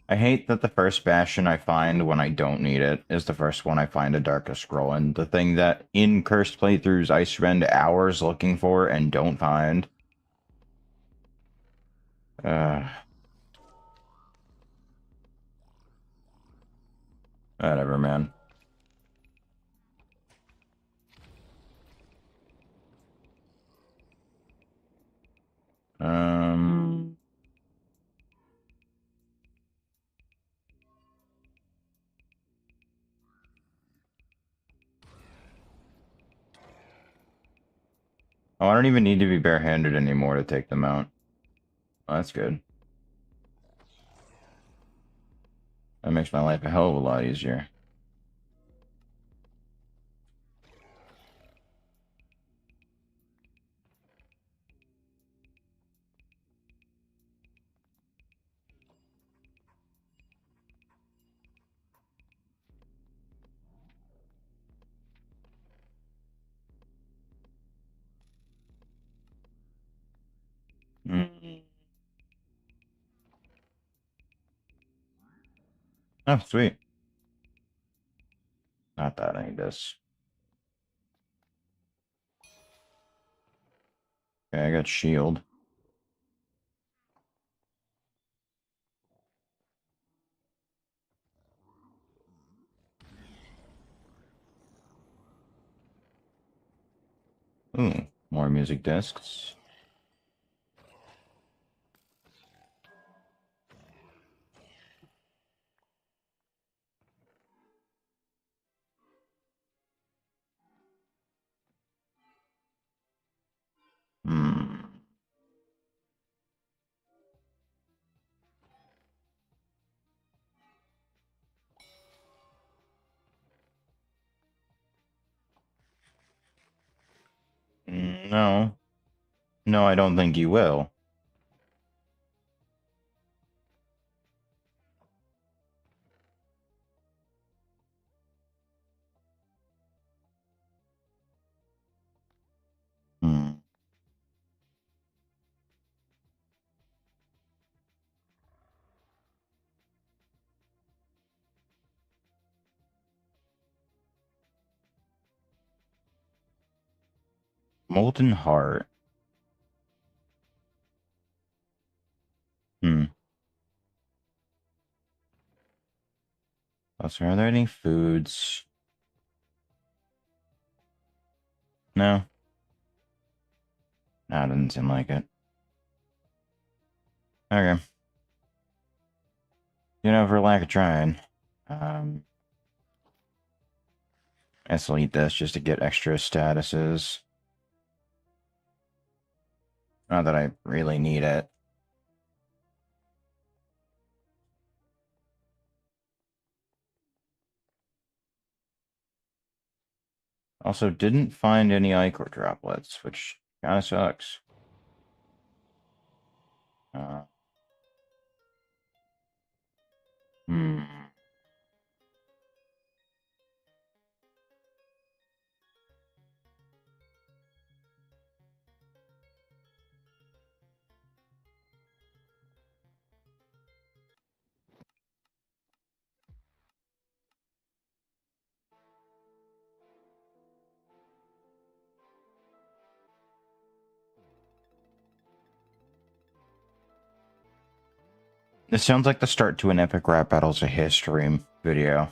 I hate that the first bastion I find when I don't need it is the first one I find a Darkest Scroll in. The thing that in cursed playthroughs I spend hours looking for and don't find. Whatever, man. Um, oh, I don't even need to be barehanded anymore to take them out. Oh, that's good. That makes my life a hell of a lot easier. Mm. Oh, sweet. Not that I need this. Okay, I got shield. Ooh, more music discs. Hmm. No. No, I don't think you will. Hmm. Molten Heart. Hmm. Also, are there any foods? No. No, it doesn't seem like it. Okay. You know, for lack of trying. Um, I guess I'll eat this just to get extra statuses. Not that I really need it. Also, didn't find any ichor droplets, which kind of sucks. Uh, hmm. This sounds like the start to an epic rap battles of history video.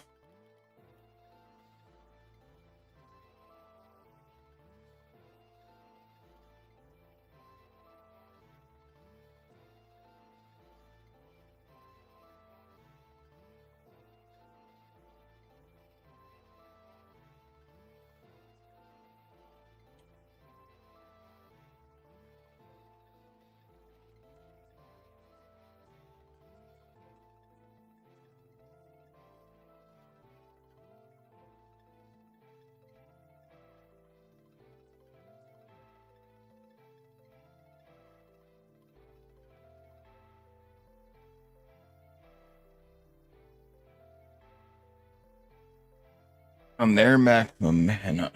On their maximum mana.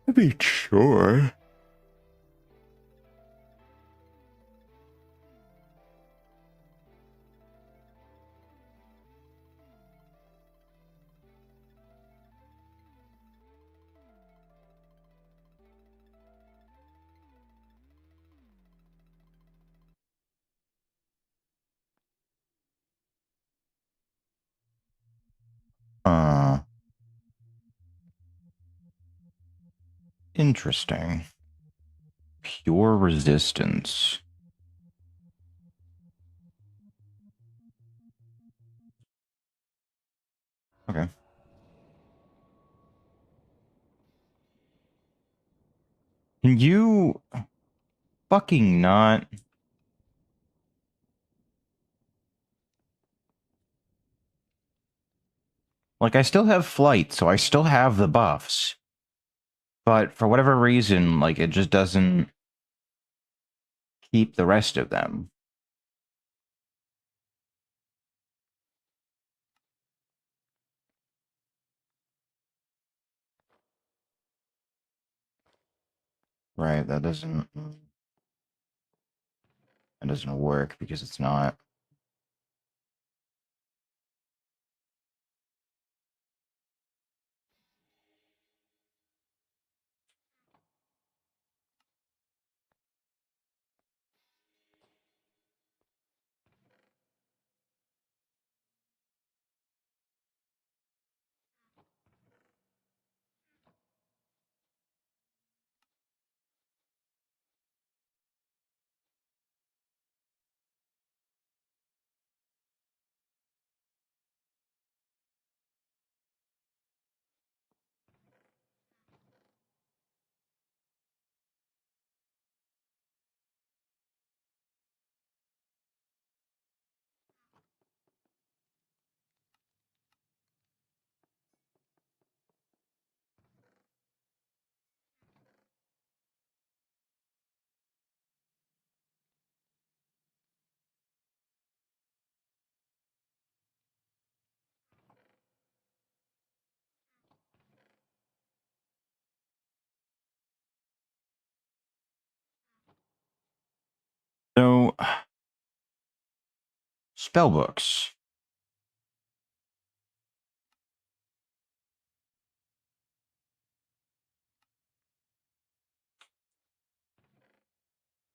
I mean, sure. Uh, Interesting. Pure resistance. Okay. Can you fucking not? Like, I still have flight, so I still have the buffs. But for whatever reason, like, it just doesn't keep the rest of them. Right, that doesn't work because it's not. So, spell books.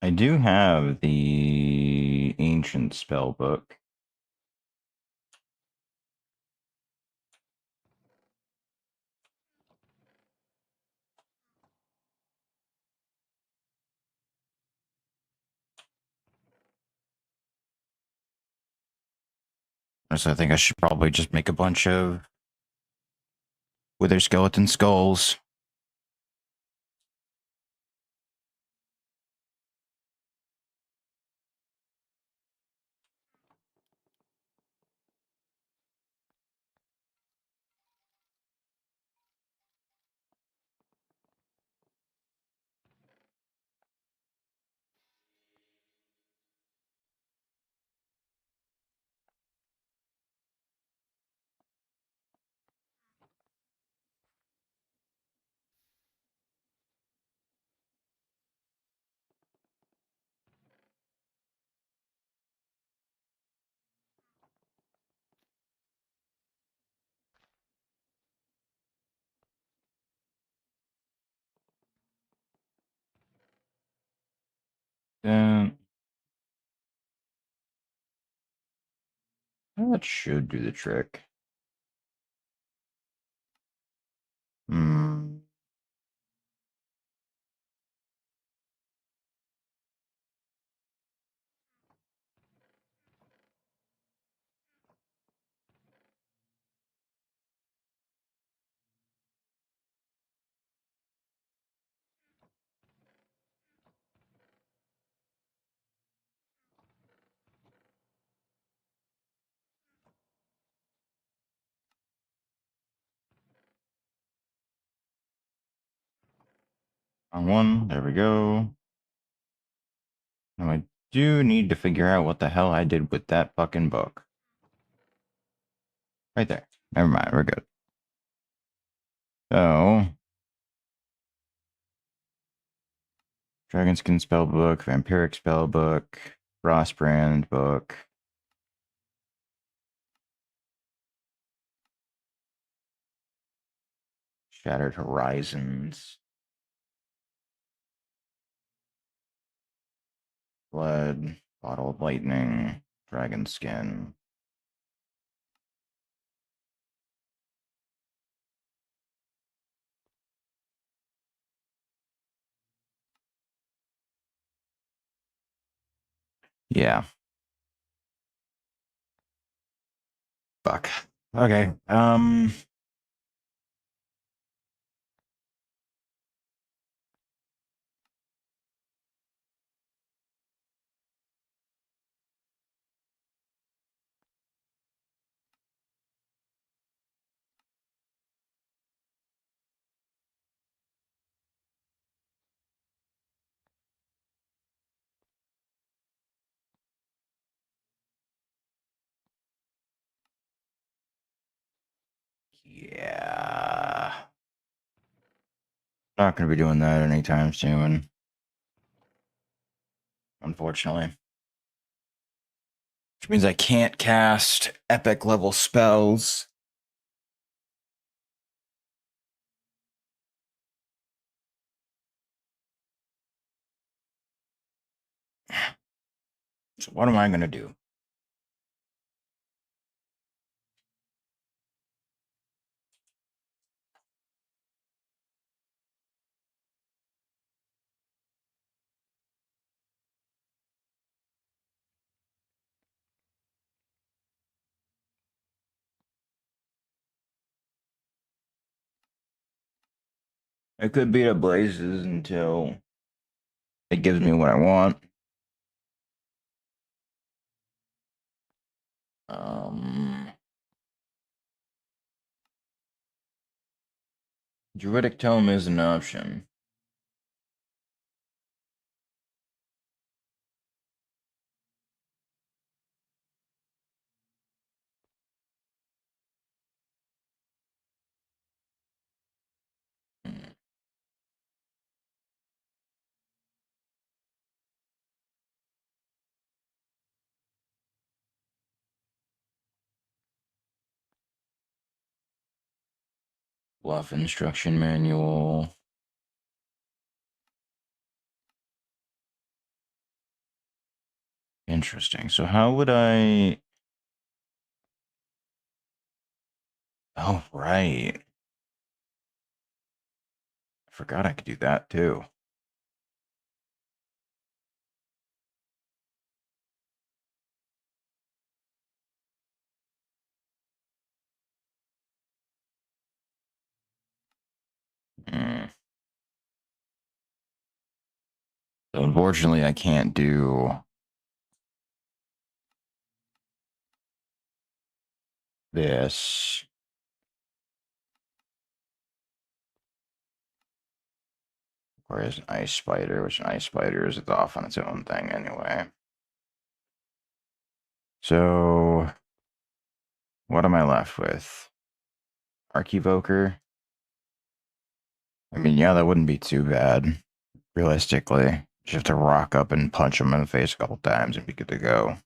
I do have the ancient spell book. So I think I should probably just make a bunch of wither skeleton skulls. Then that should do the trick. Hmm. On one. There we go. Now I do need to figure out what the hell I did with that fucking book. Right there. Never mind. We're good. So, Dragonskin Spellbook, Vampiric Spellbook, Frostbrand book. Shattered Horizons. Blood, Bottle of Lightning, Dragon Skin. Yeah. Fuck. Okay. Yeah. Not gonna be doing that anytime soon, unfortunately. Which means I can't cast epic level spells. So what am I gonna do? I could beat up Blazes until it gives me what I want. Um, Druidic Tome is an option. Bluff instruction manual. Interesting. So how would I? Oh, right. I forgot I could do that too. Hmm. So unfortunately, I can't do this. Whereas an ice spider, which an ice spider is off on its own thing anyway. So what am I left with? Archivoker? I mean, yeah, that wouldn't be too bad, realistically. Just have to rock up and punch him in the face a couple times and be good to go.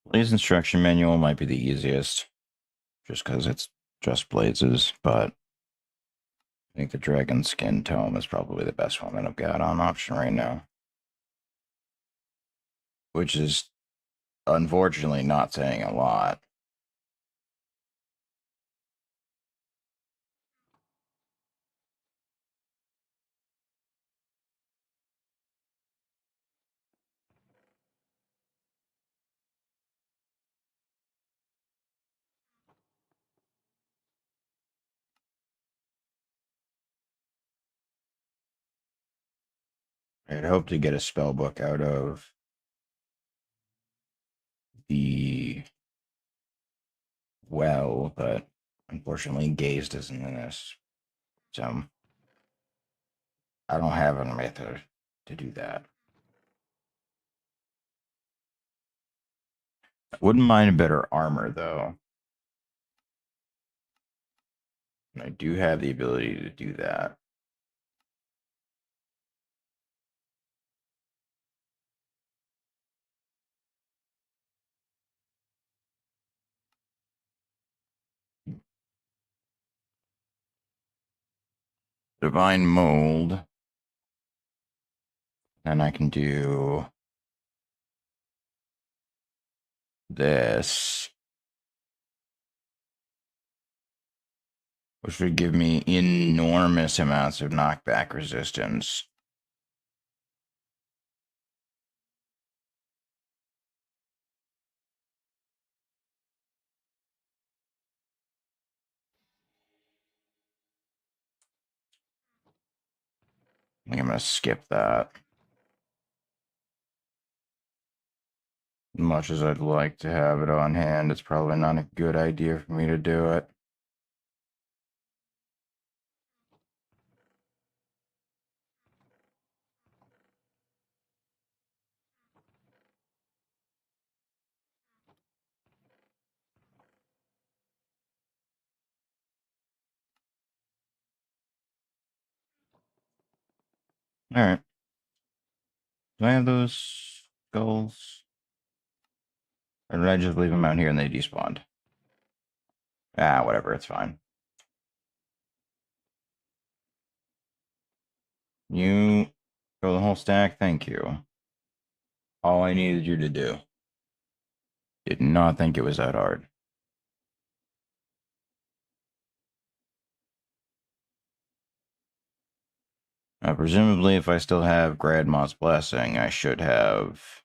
Blaze instruction manual might be the easiest, just because it's just blazes, but I think the dragon skin tome is probably the best one that I've got on option right now, which is unfortunately not saying a lot. I'd hope to get a spell book out of the well, but unfortunately, Gazed isn't in this. So I don't have a method to do that. I wouldn't mind a better armor, though. And I do have the ability to do that. Divine Mold. Then I can do this, which would give me enormous amounts of knockback resistance. I think I'm going to skip that. As much as I'd like to have it on hand, it's probably not a good idea for me to do it. Alright. Do I have those skulls? Or did I just leave them out here and they despawned? Ah, whatever, it's fine. You go the whole stack, thank you. All I needed you to do. Did not think it was that hard. Presumably, if I still have Grandma's Blessing, I should have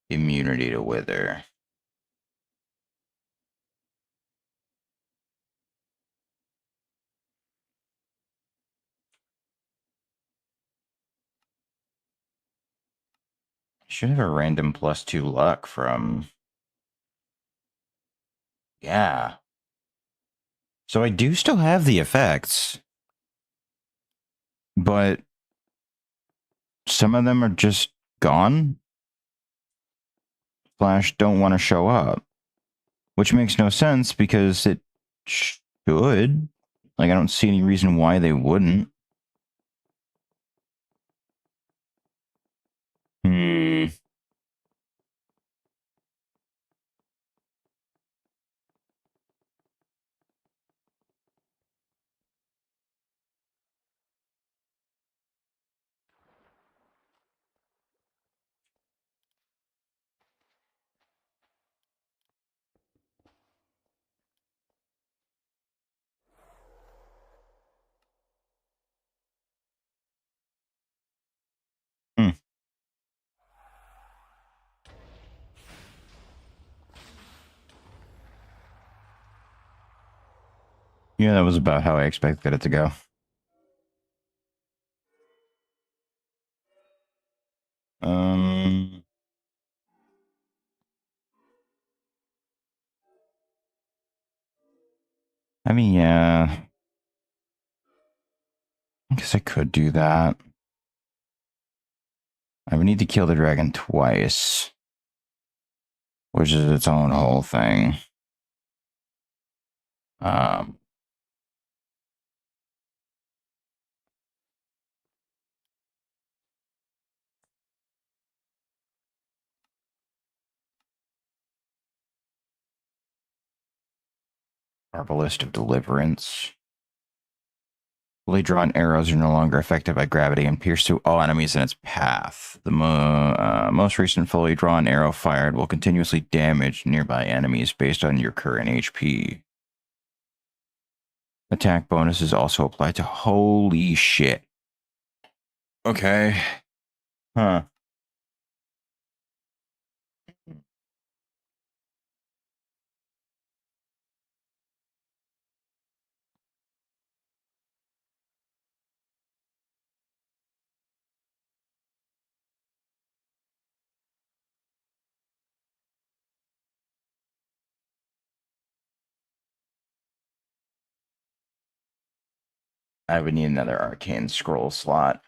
immunity to Wither. Should have a random +2 luck from... Yeah. So I do still have the effects, but some of them are just gone. Flash don't want to show up, which makes no sense because it should. Like, I don't see any reason why they wouldn't. Hmm. Hmm. Yeah, that was about how I expected it to go. Um, I mean, yeah. I guess I could do that. I would need to kill the dragon twice, which is its own whole thing. Um, Arbalist of Deliverance. Fully drawn arrows are no longer affected by gravity and pierce through all enemies in its path. The most recent fully drawn arrow fired will continuously damage nearby enemies based on your current HP. Attack bonuses also apply to... Holy shit. Okay. Huh. I would need another arcane scroll slot.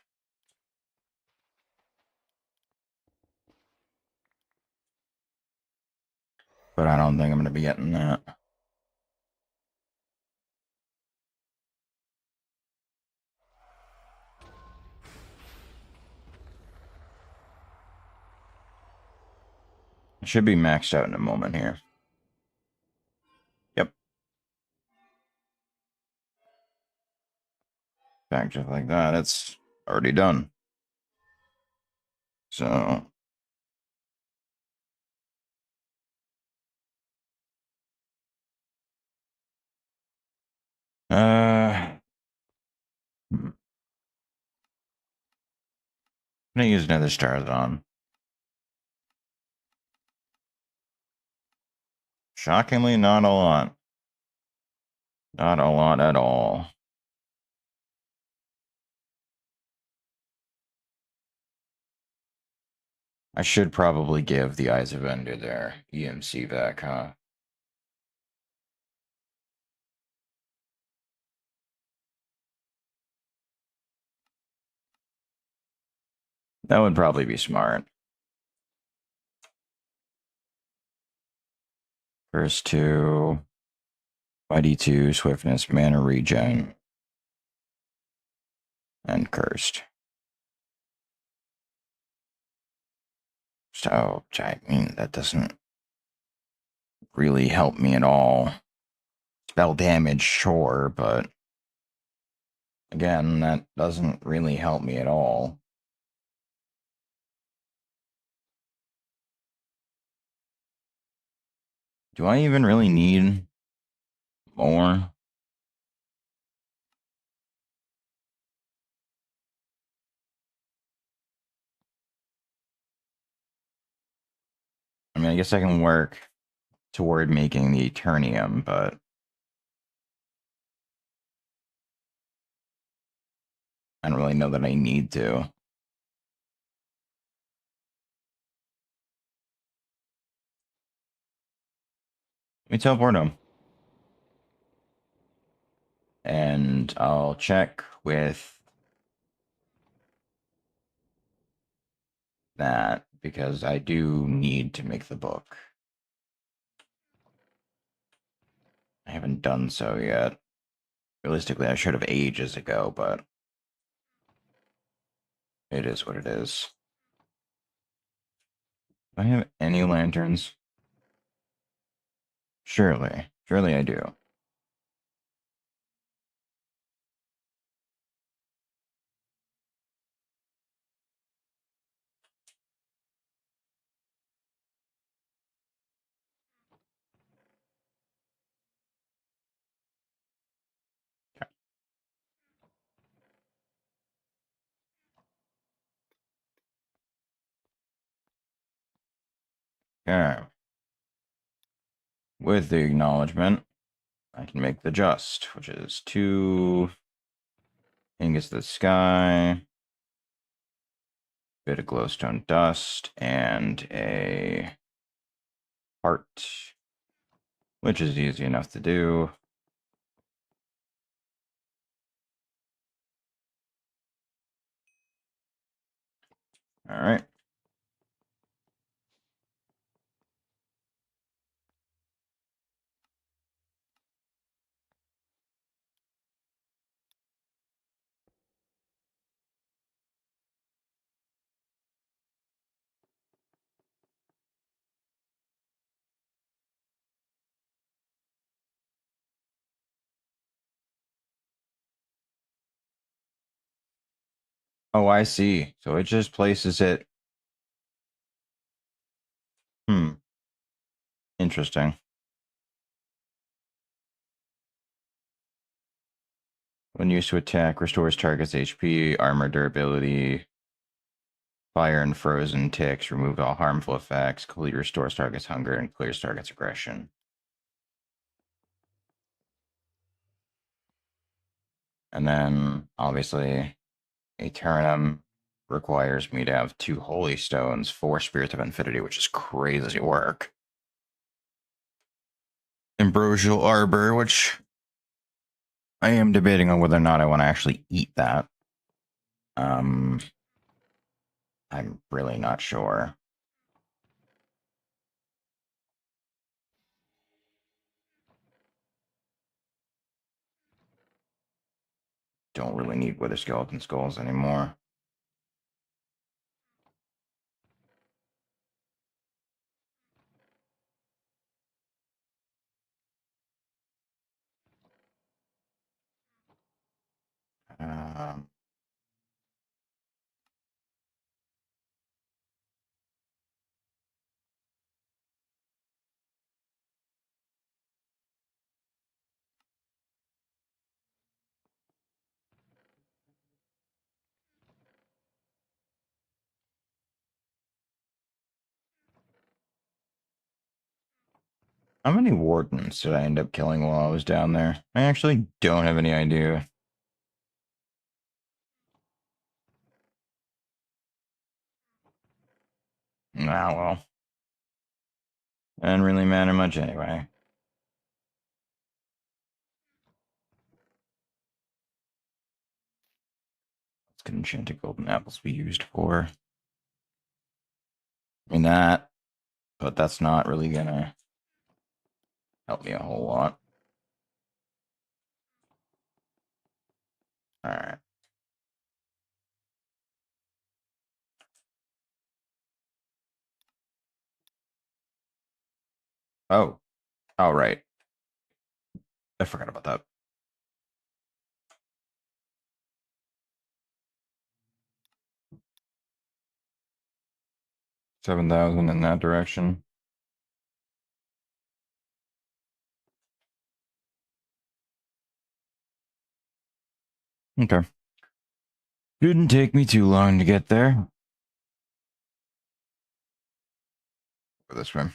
But I don't think I'm going to be getting that. I should be maxed out in a moment here. Yep. Back just like that. It's already done. So... I'm going to use another Starzon. Shockingly, not a lot. Not a lot at all. I should probably give the Eyes of Ender their EMC back, huh? That would probably be smart. First two, Mighty 2, Swiftness, Mana Regen, and Cursed. So, I mean, that doesn't really help me at all. Spell damage, sure, but again, that doesn't really help me at all. Do I even really need more? I mean, I guess I can work toward making the Eternium, but I don't really know that I need to. Let me teleport him. And I'll check with that because I do need to make the book. I haven't done so yet. Realistically, I should have ages ago, but it is what it is. Do I have any lanterns? Surely. Surely I do. Okay. With the acknowledgement, I can make the just, which is 2 ingots of the sky, bit of glowstone dust, and a heart, which is easy enough to do. All right. Oh, I see. So it just places it. Interesting. When used to attack, restores target's HP, armor durability, fire and frozen ticks, remove all harmful effects, completely restores target's hunger, and clears target's aggression. And then, obviously, Eternum requires me to have 2 Holy Stones, 4 Spirits of Infinity, which is crazy work. Ambrosial Arbor, which I am debating on whether or not I want to actually eat that. Um, I'm really not sure. Don't really need wither skeleton skulls anymore. Um, how many wardens did I end up killing while I was down there? I actually don't have any idea. Ah, well. Doesn't really matter much anyway. What could enchanted golden apples be used for? I mean that, but that's not really gonna help me a whole lot. Alright. Oh. All right. I forgot about that. 7,000 in that direction. Okay. Didn't take me too long to get there. Go this way.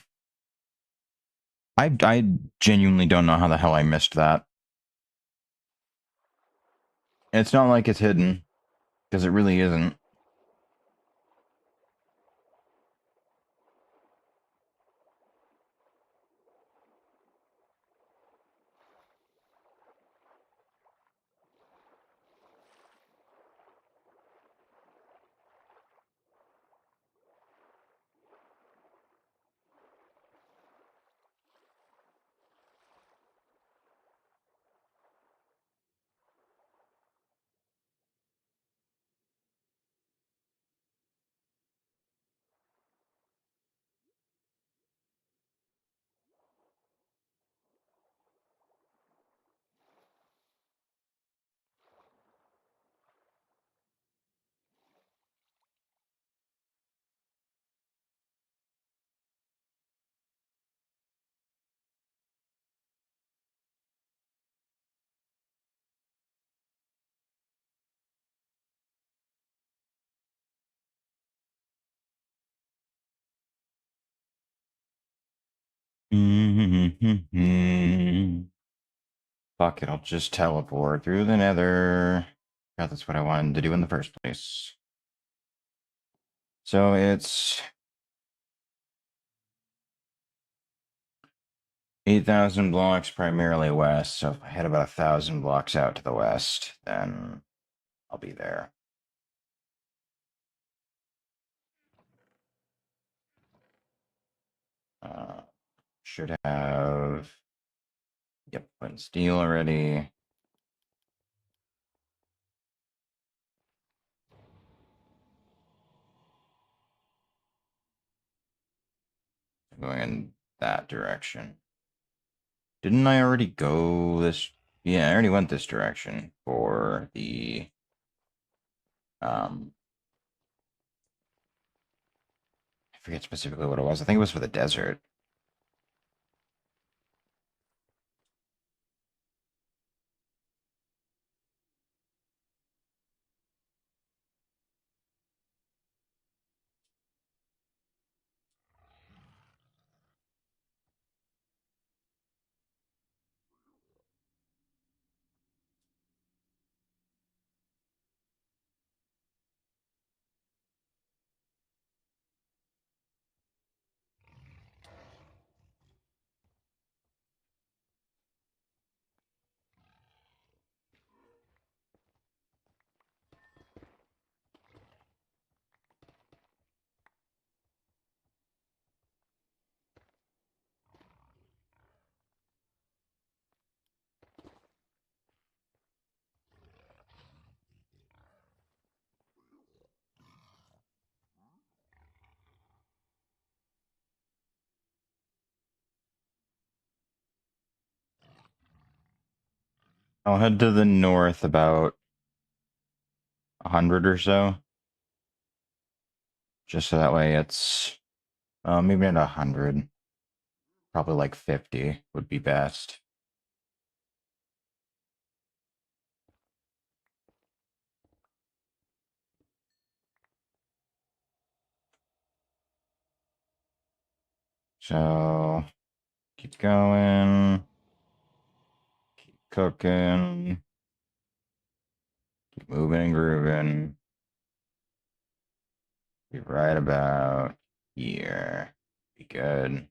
I genuinely don't know how the hell I missed that. It's not like it's hidden, because it really isn't. Fuck it, I'll just teleport through the nether. God, that's what I wanted to do in the first place. So it's 8,000 blocks primarily west. So if I head about 1,000 blocks out to the west, then I'll be there. Uh, should have. Yep, put in steel already. Going in that direction. Didn't I already go this? Yeah, I already went this direction for the um I forget specifically what it was. I think it was for the desert. I'll head to the north about 100 or so, just so that way it's maybe not 100, probably like 50 would be best. So keep going, keep cooking, keep moving and grooving. Be right about here. Be good.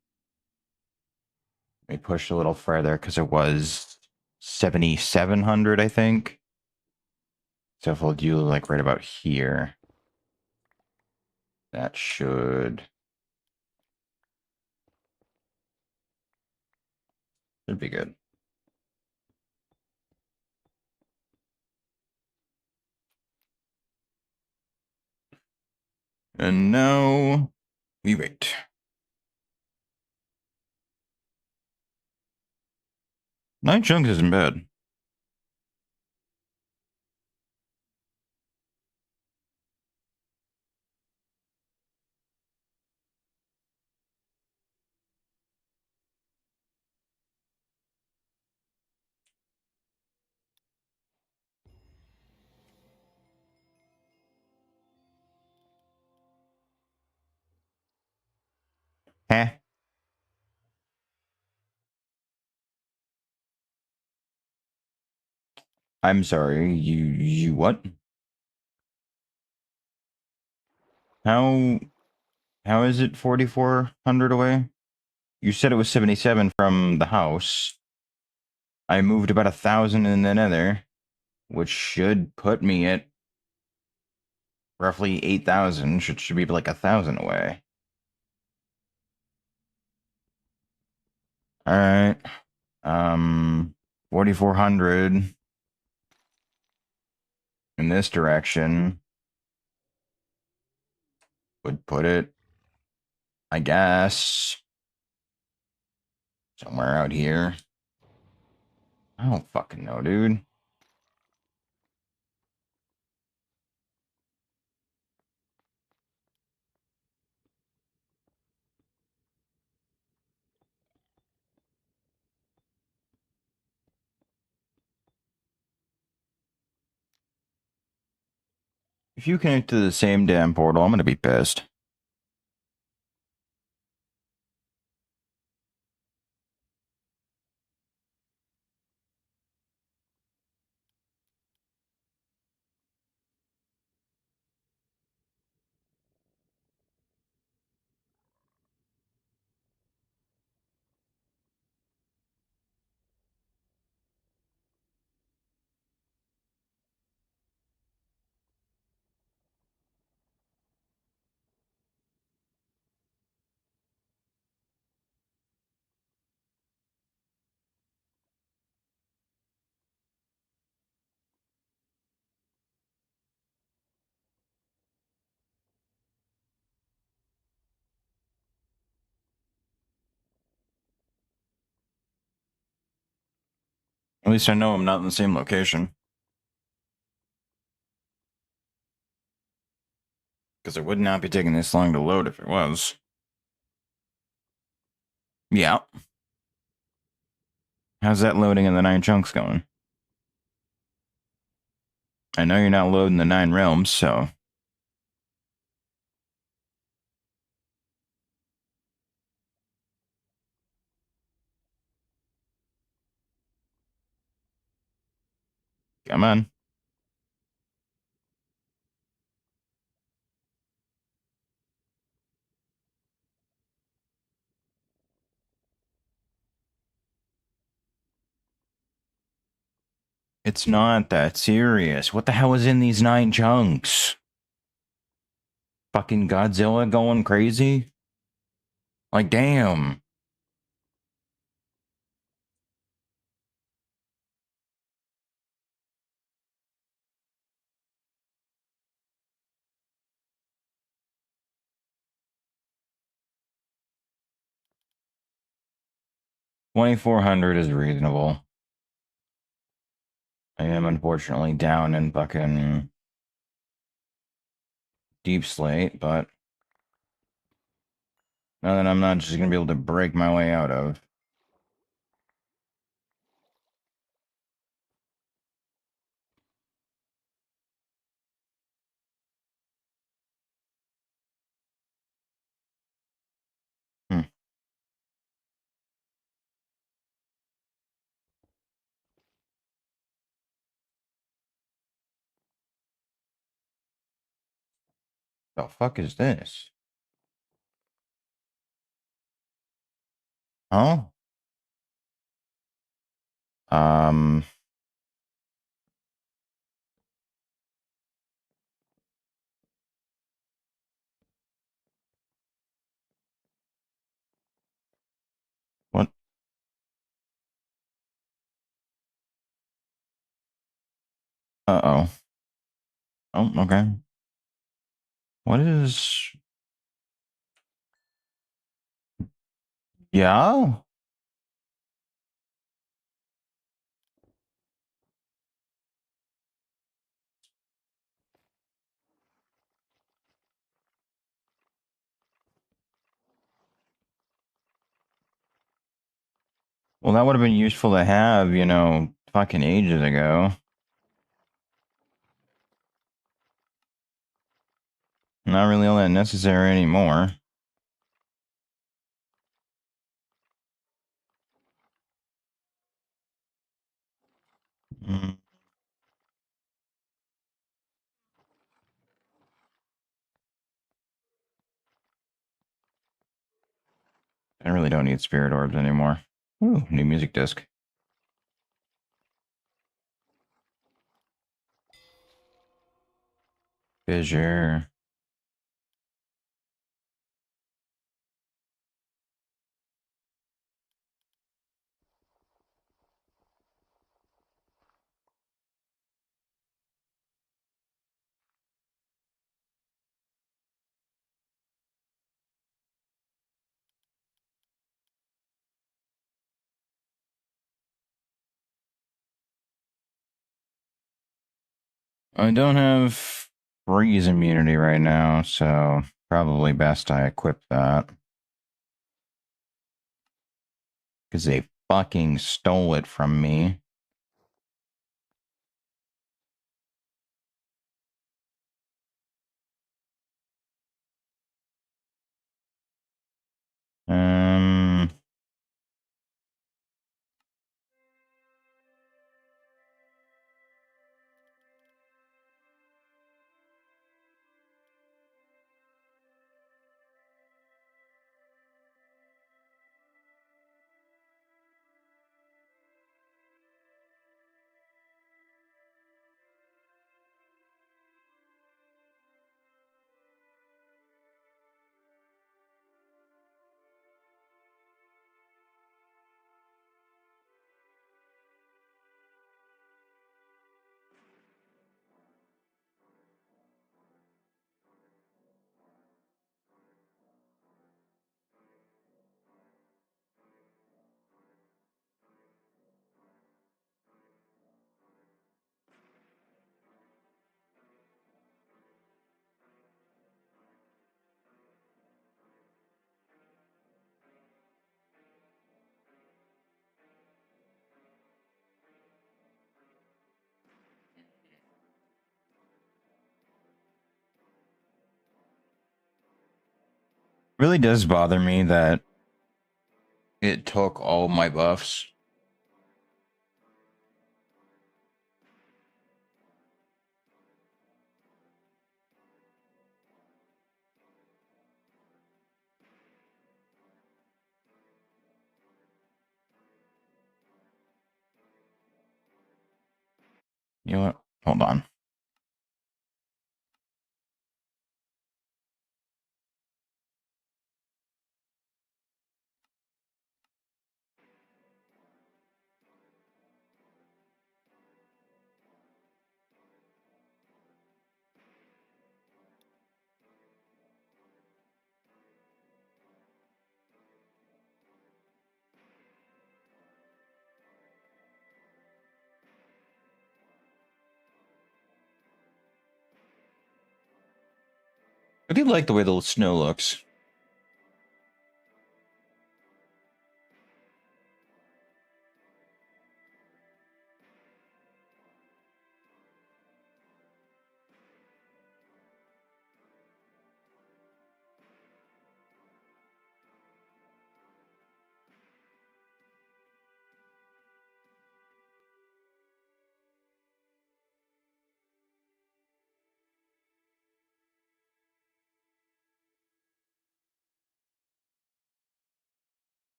We pushed a little further because it was 7,700, I think. So if we'll do like right about here, that should be good. And now we wait. 9 chunks isn't bad. Heh. I'm sorry. You what? How how is it 4,400 away? You said it was 77 from the house. I moved about 1,000 in the nether, which should put me at roughly 8,000. Should be like 1,000 away. All right. 4,400 in this direction would put it, I guess, somewhere out here. I don't fucking know, dude. If you connect to the same damn portal, I'm gonna be pissed. At least I know I'm not in the same location. Because it would not be taking this long to load if it was. Yeah. How's that loading in the 9 chunks going? I know you're not loading the 9 realms, so. Come on. It's not that serious. What the hell is in these 9 chunks? Fucking Godzilla going crazy? Like, damn. $2,400 is reasonable. I am unfortunately down in fucking deep slate, but now that I'm not just gonna be able to break my way out of. Hmm. The fuck is this? Huh? Um, what? Uh-oh. Oh, okay. What is... Yeah? Well, that would have been useful to have, fucking ages ago. Not really all that necessary anymore. Mm, I really don't need spirit orbs anymore. Ooh, new music disc. Fissure. I don't have freeze immunity right now, so probably best I equip that. Because they fucking stole it from me. Um, really does bother me that it took all my buffs. You know what? Hold on. I do like the way the snow looks.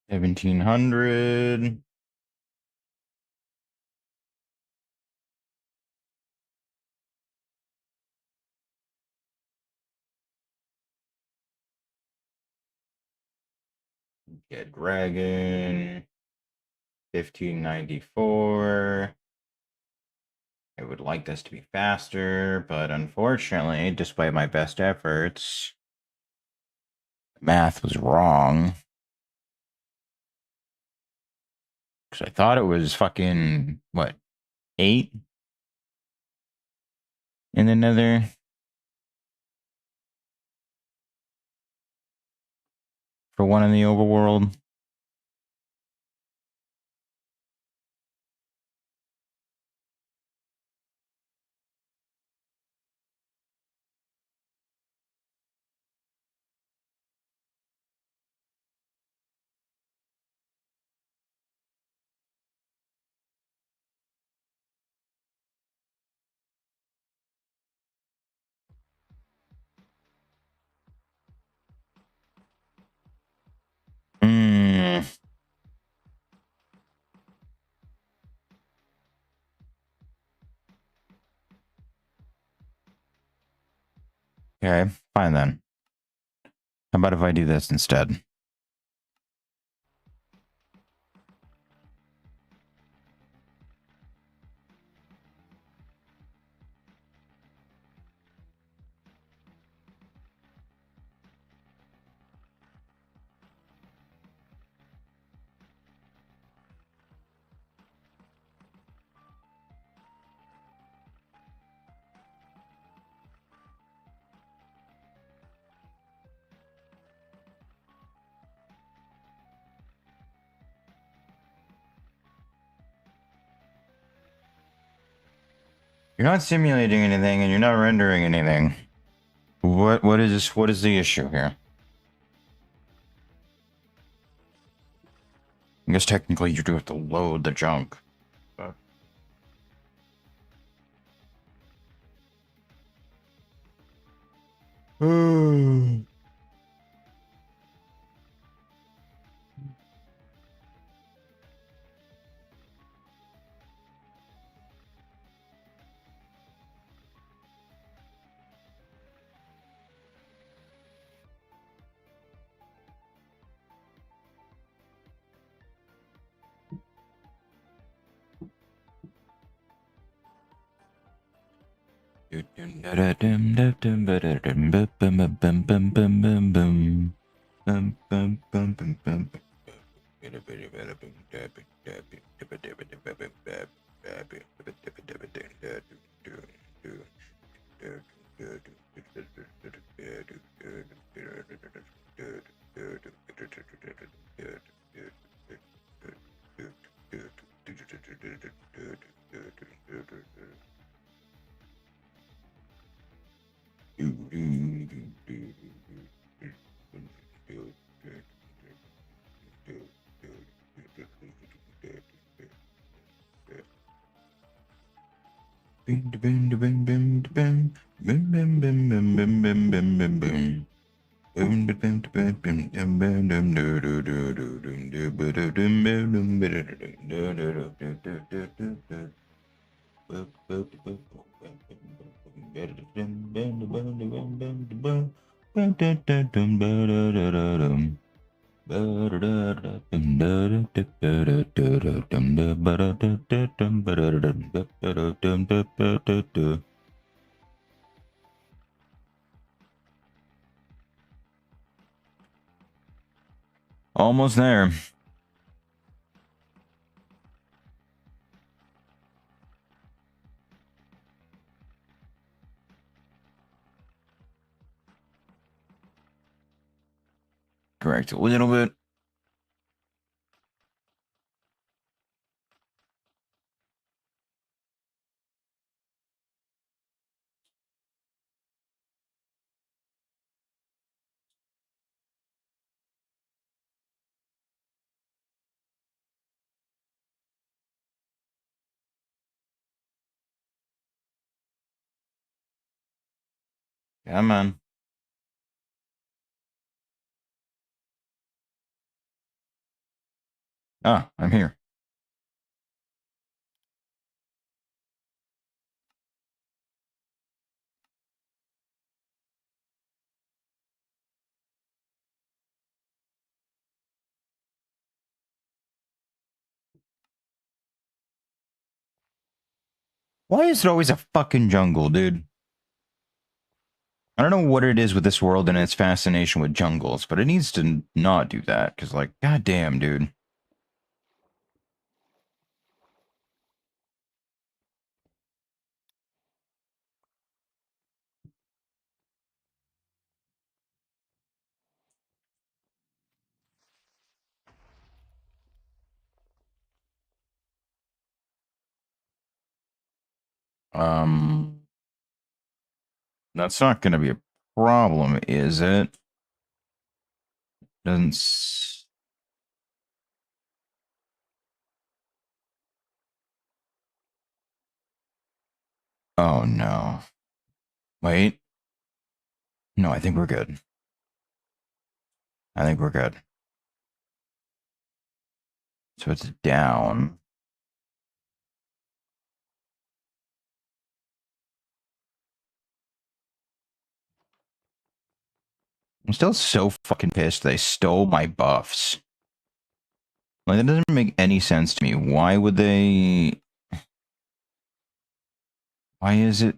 $1,700. Get Dragon. 1594. I would like this to be faster, but unfortunately, despite my best efforts, math was wrong. Because I thought it was fucking, what, 8 in the nether? For one in the overworld? Hmm. Okay, fine then. How about if I do this instead? You're not simulating anything and you're not rendering anything. What is this? What is the issue here? I guess technically you do have to load the junk. But... Almost there. Correct a little bit. Come on. Ah, I'm here. Why is it always a fucking jungle, dude? I don't know what it is with this world and its fascination with jungles, but it needs to not do that. Because, like, goddamn, dude. Um, that's not going to be a problem, is it? Doesn't. Oh no. Wait. No, I think we're good. I think we're good. So it's down. I'm still so fucking pissed they stole my buffs. Like, that doesn't make any sense to me. Why would they? Why is it?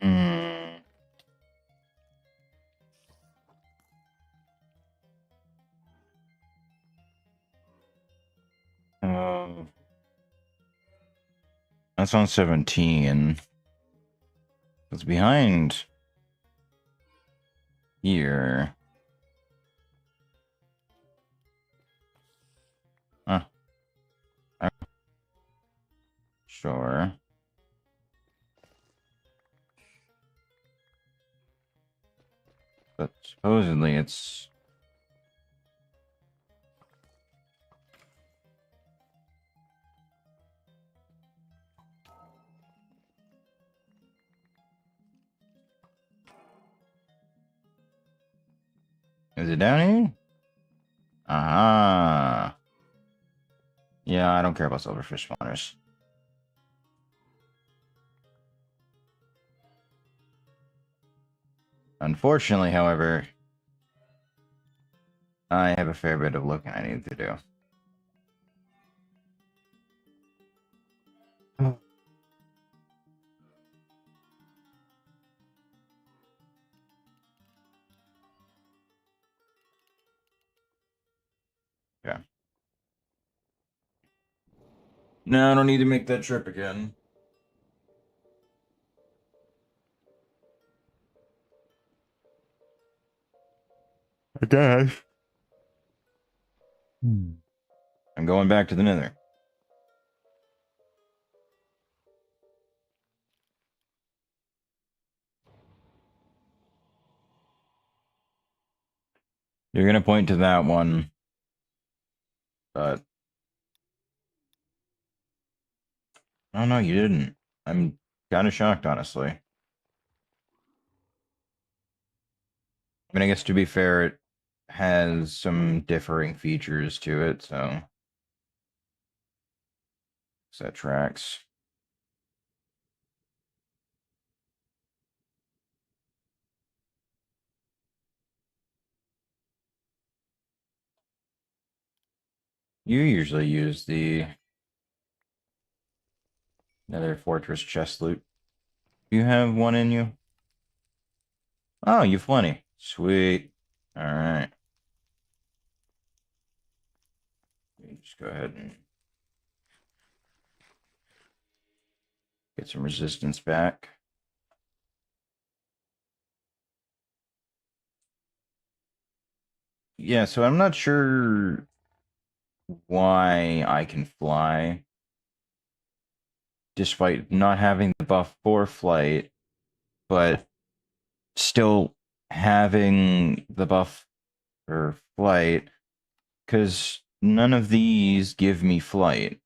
Mm, uh, that's on 17. It's behind here. Huh. Sure. But supposedly it's. Is it down here? Aha. Yeah, I don't care about silverfish spawners. Unfortunately, however, I have a fair bit of looking I need to do. Oh. Yeah. No, I don't need to make that trip again. I guess. I'm going back to the Nether. You're gonna point to that one, but oh no, you didn't. I'm kind of shocked, honestly. I mean, I guess to be fair, has some differing features to it, so that tracks. You usually use the Nether Fortress chest loot. Do you have one in you? Oh, you've plenty. Sweet. All right. Just go ahead and get some resistance back. Yeah, so I'm not sure why I can fly despite not having the buff for flight, but still having the buff for flight, because none of these give me flight.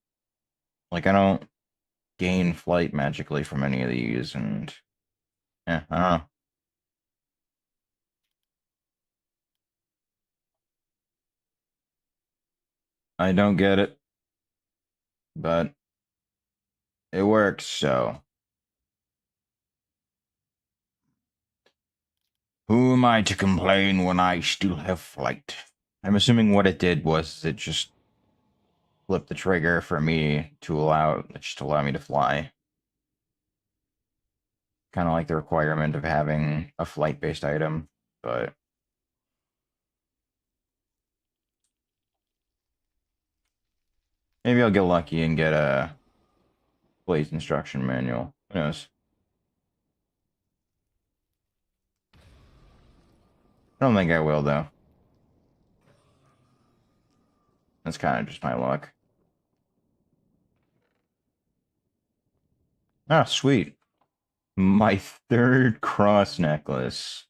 Like, I don't gain flight magically from any of these, and yeah, I don't know. I don't get it, but it works, so who am I to complain when I still have flight? I'm assuming what it did was it just flipped the trigger for me to allow me to fly. Kind of like the requirement of having a flight-based item, but maybe I'll get lucky and get a Blaze instruction manual. Who knows? I don't think I will, though. That's kind of just my luck. Ah, sweet. My third cross necklace.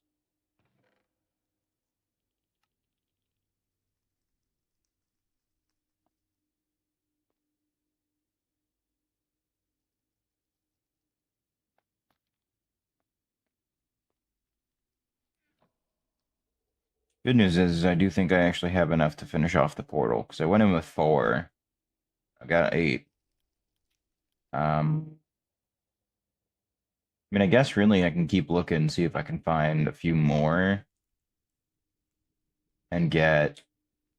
Good news is I do think I actually have enough to finish off the portal, because I went in with 4. I got 8. I mean, I guess really I can keep looking and see if I can find a few more and get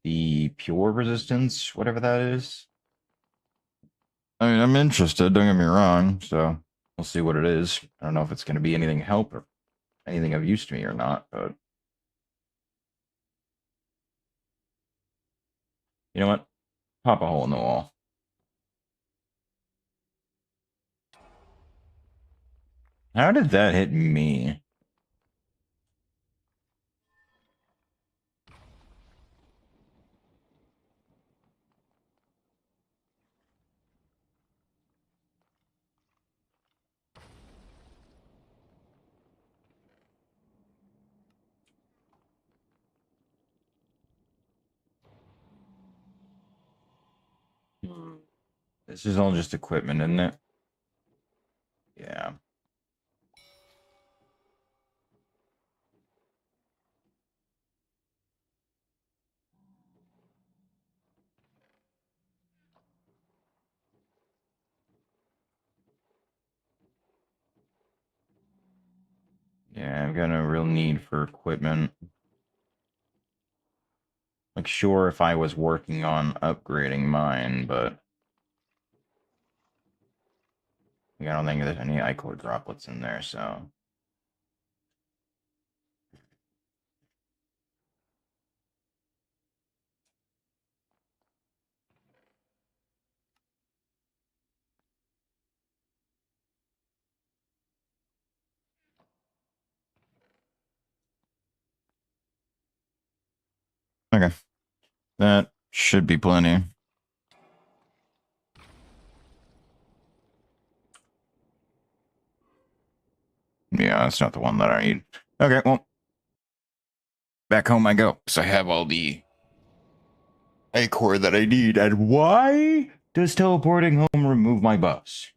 the pure resistance, whatever that is. I mean, I'm interested, don't get me wrong, so we'll see what it is. I don't know if it's going to be anything help or anything of use to me or not, but you know what? Pop a hole in the wall. How did that hit me? This is all just equipment, isn't it? Yeah. Yeah, I've got a real need for equipment. Like, sure, if I was working on upgrading mine, but I don't think there's any ichor droplets in there, so. Okay. That should be plenty. Yeah, that's not the one that I need. Okay, well, back home I go. So I have all the ichor that I need. And why does teleporting home remove my buffs?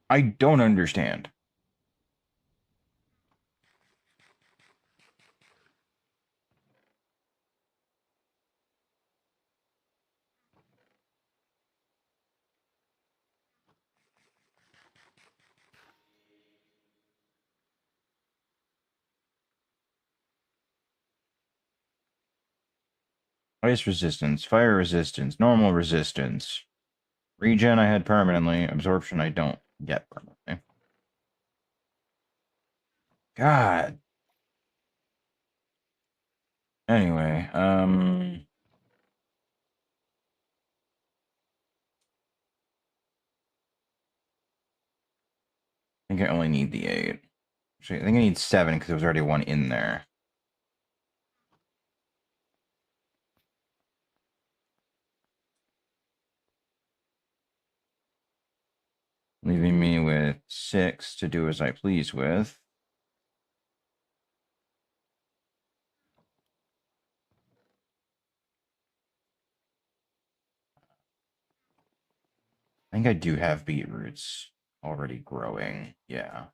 I don't understand. Ice resistance, fire resistance, normal resistance. Regen I had permanently. Absorption I don't get permanently. God. Anyway, I think I only need the 8. Actually, I think I need 7 because there was already one in there. Leaving me with 6 to do as I please with. I think I do have beetroots already growing. Yeah.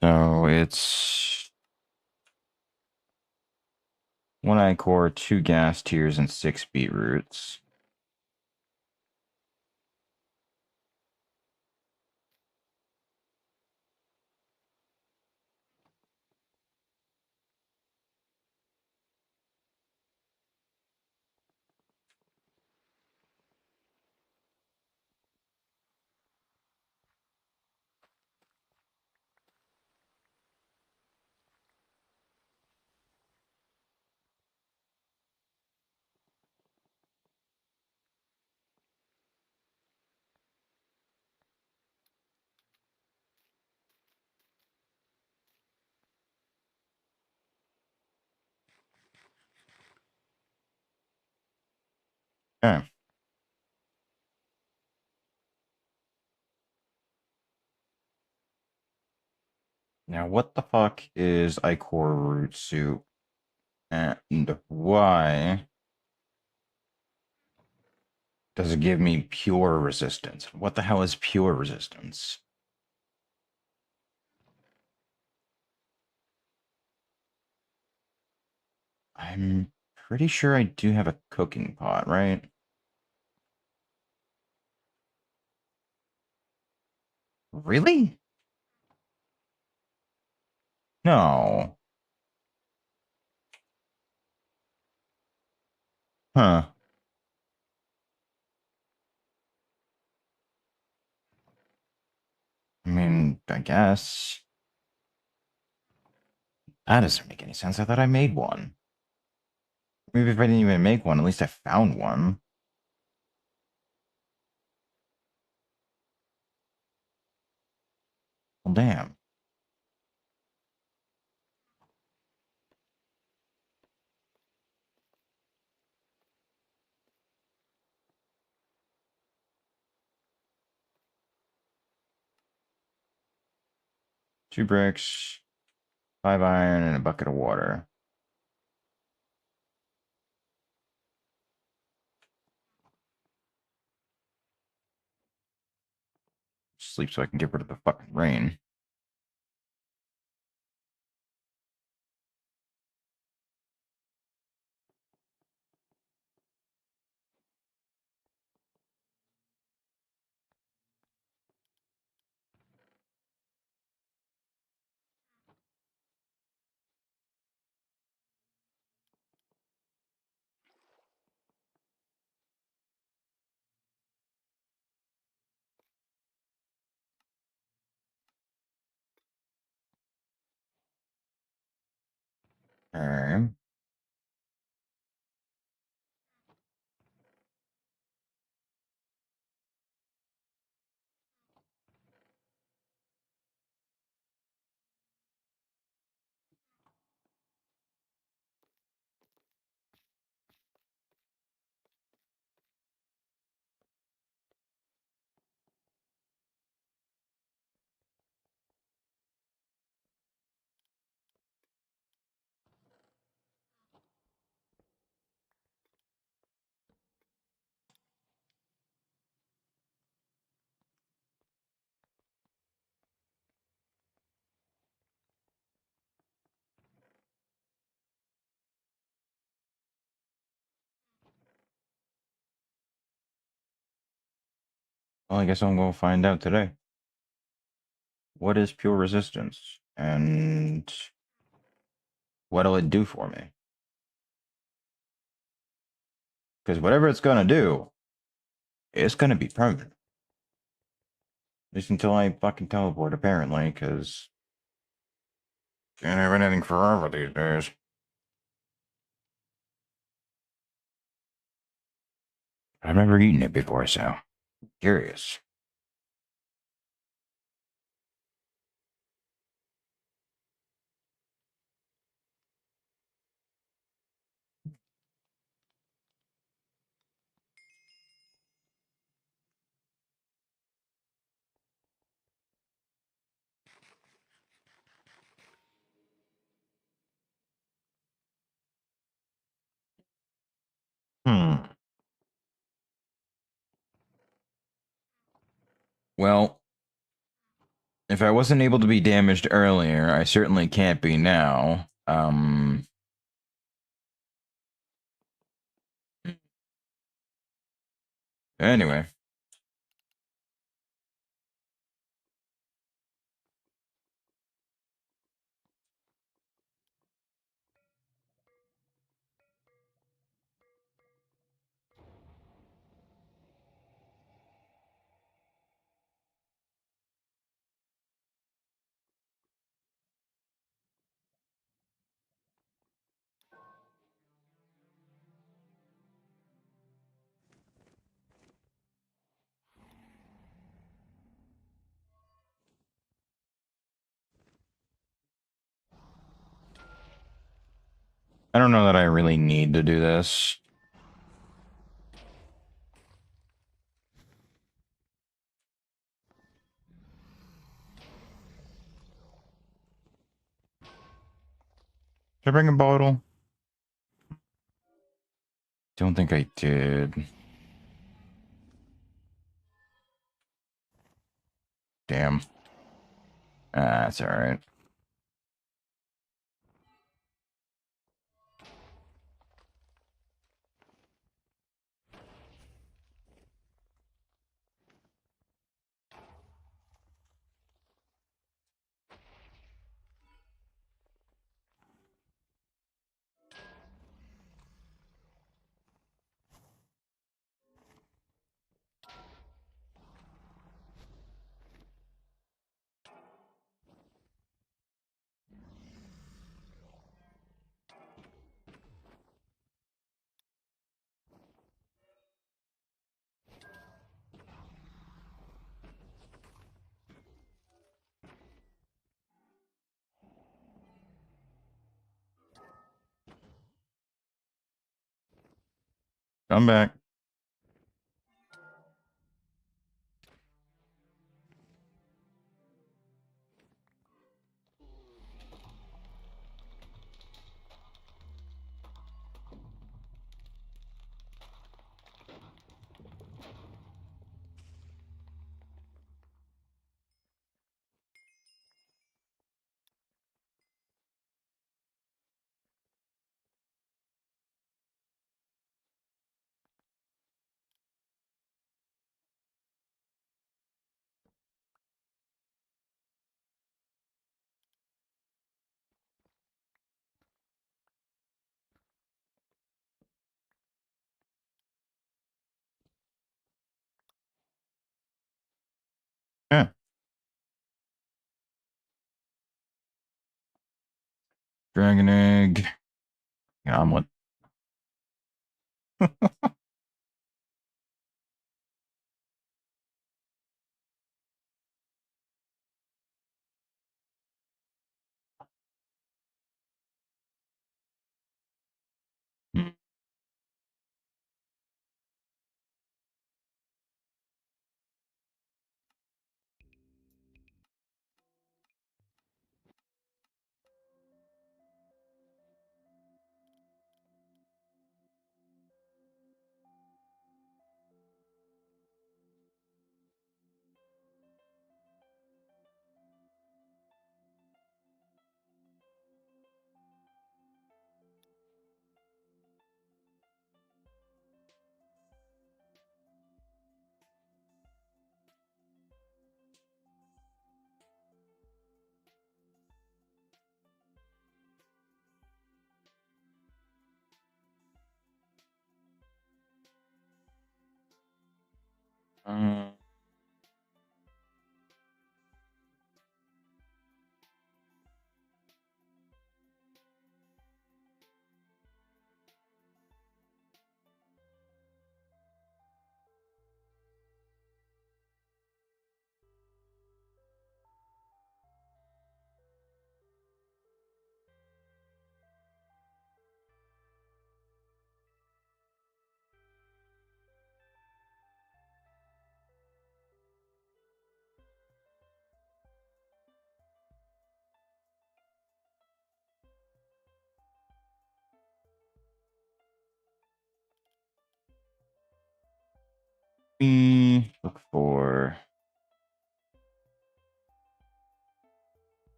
So it's 1 ichor, 2 gas tears, and 6 beetroots. Okay. Now, what the fuck is ichor root soup? And why does it give me pure resistance? What the hell is pure resistance? I'm pretty sure I do have a cooking pot, right? Really? No. Huh. I mean, I guess. That doesn't make any sense. I thought I made one. Maybe if I didn't even make one, at least I found one. Well, damn. 2 bricks, 5 iron, and a bucket of water. Sleep so I can get rid of the fucking rain. Okay. Well, I guess I'm going to find out today. What is pure resistance? And what'll it do for me? Because whatever it's going to do, it's going to be permanent. At least until I fucking teleport, apparently, because can't have anything forever these days. I've never eaten it before, so curious. Hmm. Well, if I wasn't able to be damaged earlier, I certainly can't be now. Anyway. I don't know that I really need to do this. Did I bring a bottle? Don't think I did. Damn. Ah, that's alright. Come back. Yeah. Dragon egg. Omelet. Hmm. Uh, we look for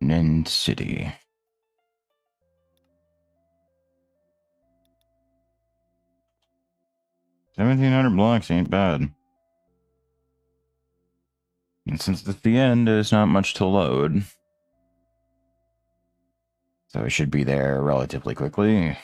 Nin City. 1,700 blocks ain't bad. And since it's the end, there's not much to load. So it should be there relatively quickly.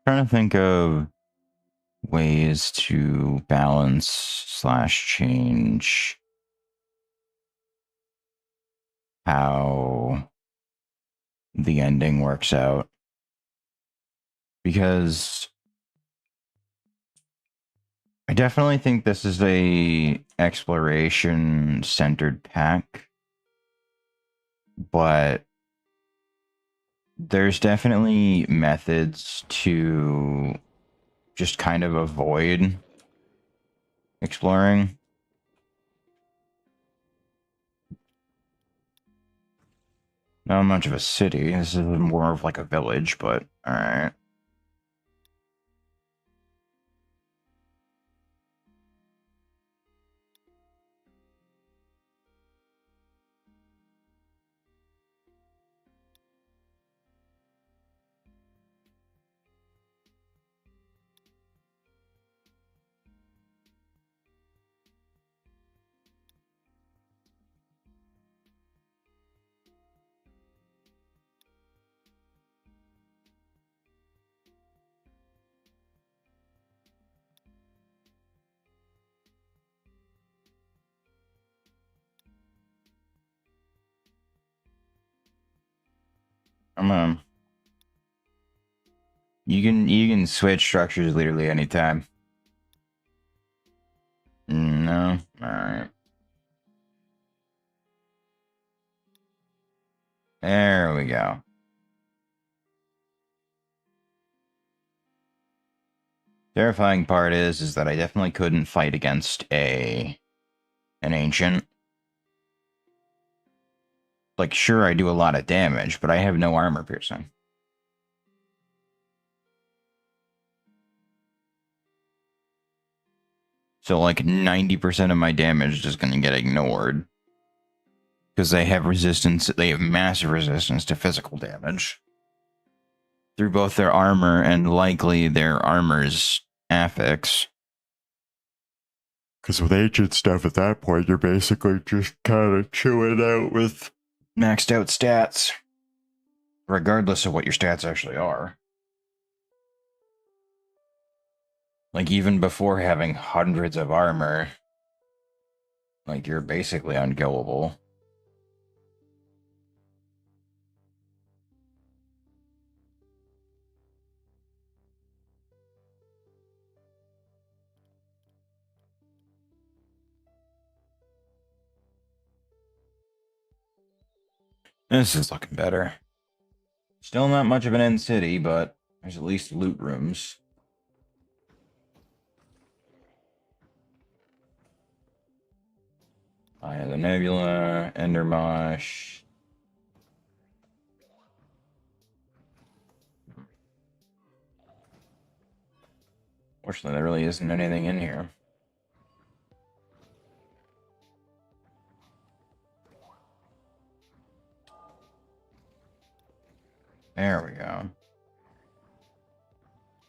Trying to think of ways to balance slash change how the ending works out. Because I definitely think this is a exploration centered pack, but there's definitely methods to just kind of avoid exploring. Not much of a city. This is more of like a village, but alright. I'm you can switch structures literally anytime. No? Alright. There we go. Terrifying part is that I definitely couldn't fight against an ancient. Like, sure, I do a lot of damage, but I have no armor piercing. So, like, 90% of my damage is just gonna get ignored. Because they have resistance, they have massive resistance to physical damage. Through both their armor and likely their armor's affix. Because with ancient stuff at that point, you're basically just kind of chewing out with maxed out stats. Regardless of what your stats actually are. Like, even before having hundreds of armor, like, you're basically unkillable. This is looking better. Still not much of an end city, but there's at least loot rooms. Eye of the Nebula, Endermosh. Fortunately, there really isn't anything in here. There we go.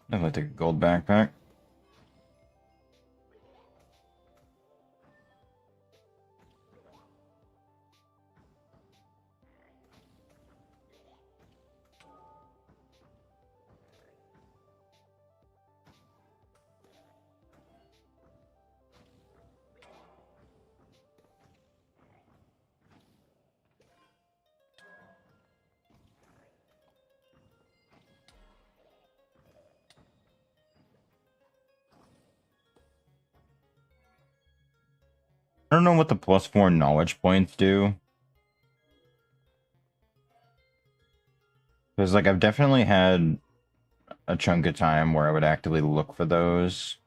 Definitely take a gold backpack. I don't know what the +4 knowledge points do. Because, like, I've definitely had a chunk of time where I would actively look for those.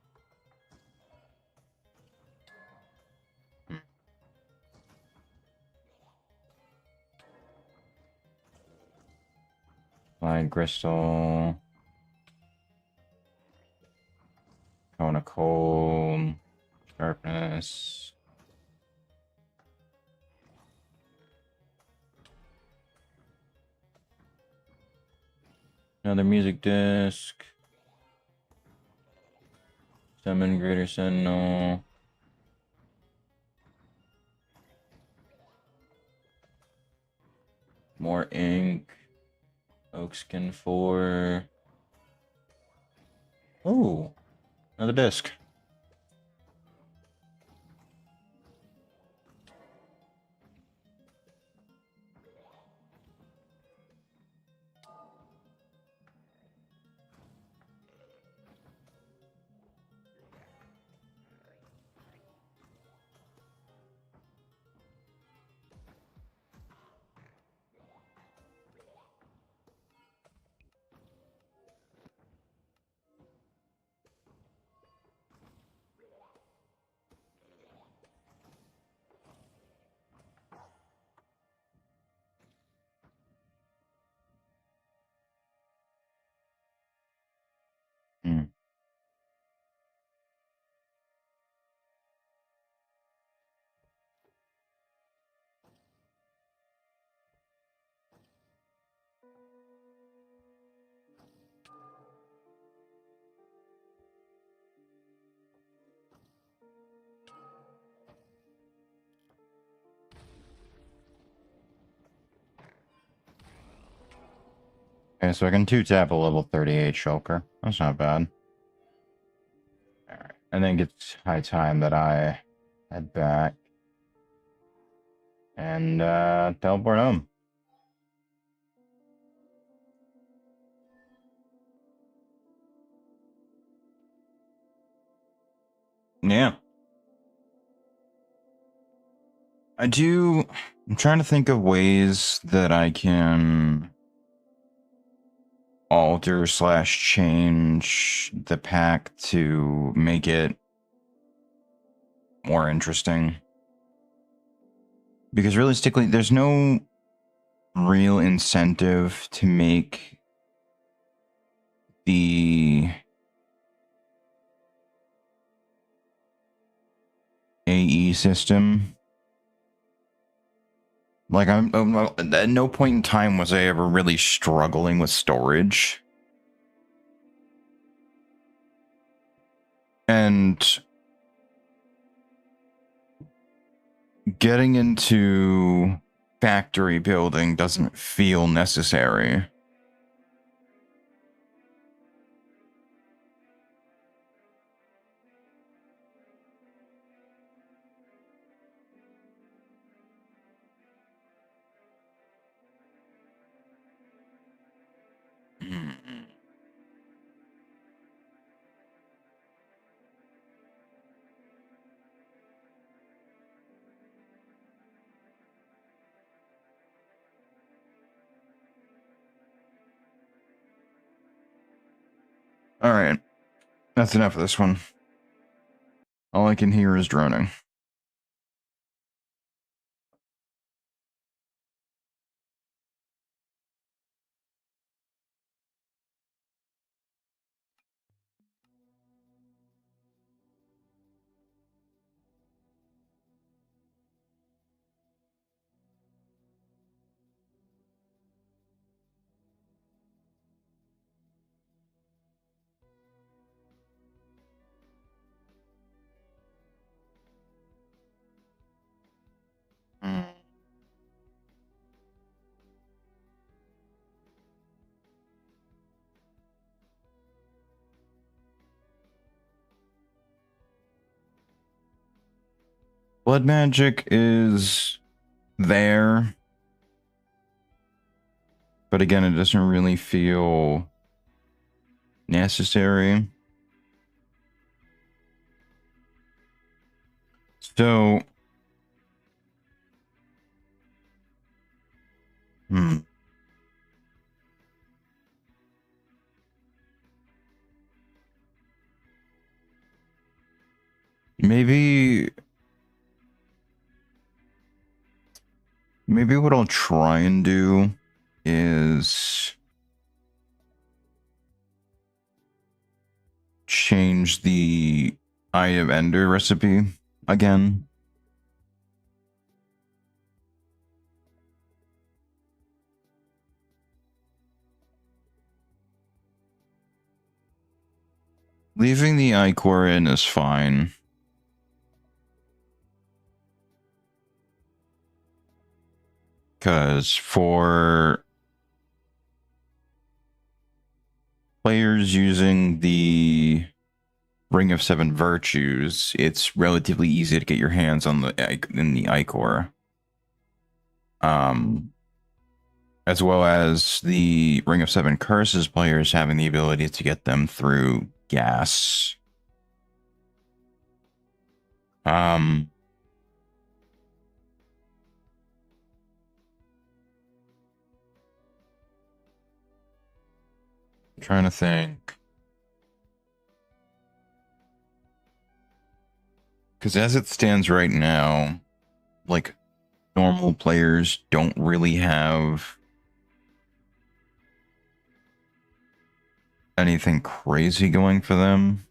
Light crystal. Cone of cold. Sharpness. Another music disc. Summon Greater Sentinel. More ink. Oakskin 4. Oh, another disc. Hmm. Okay, so I can 2-tap a level 38 shulker. That's not bad. Alright. I think it's high time that I head back and teleport home. Yeah. I'm trying to think of ways that I can alter slash change the pack to make it more interesting. Because realistically, there's no real incentive to make the AE system. Like, at no point in time was I ever really struggling with storage. And getting into factory building doesn't feel necessary. All right, that's enough of this one. All I can hear is droning. Mm. Blood magic is there, but again, it doesn't really feel necessary. So Maybe what I'll try and do is change the Eye of Ender recipe again. Leaving the ichor in is fine. Because for players using the Ring of Seven Virtues, it's relatively easy to get your hands on the ichor. As well as the Ring of Seven Curses players having the ability to get them through gas. I'm trying to think. Because as it stands right now, like, normal players don't really have anything crazy going for them.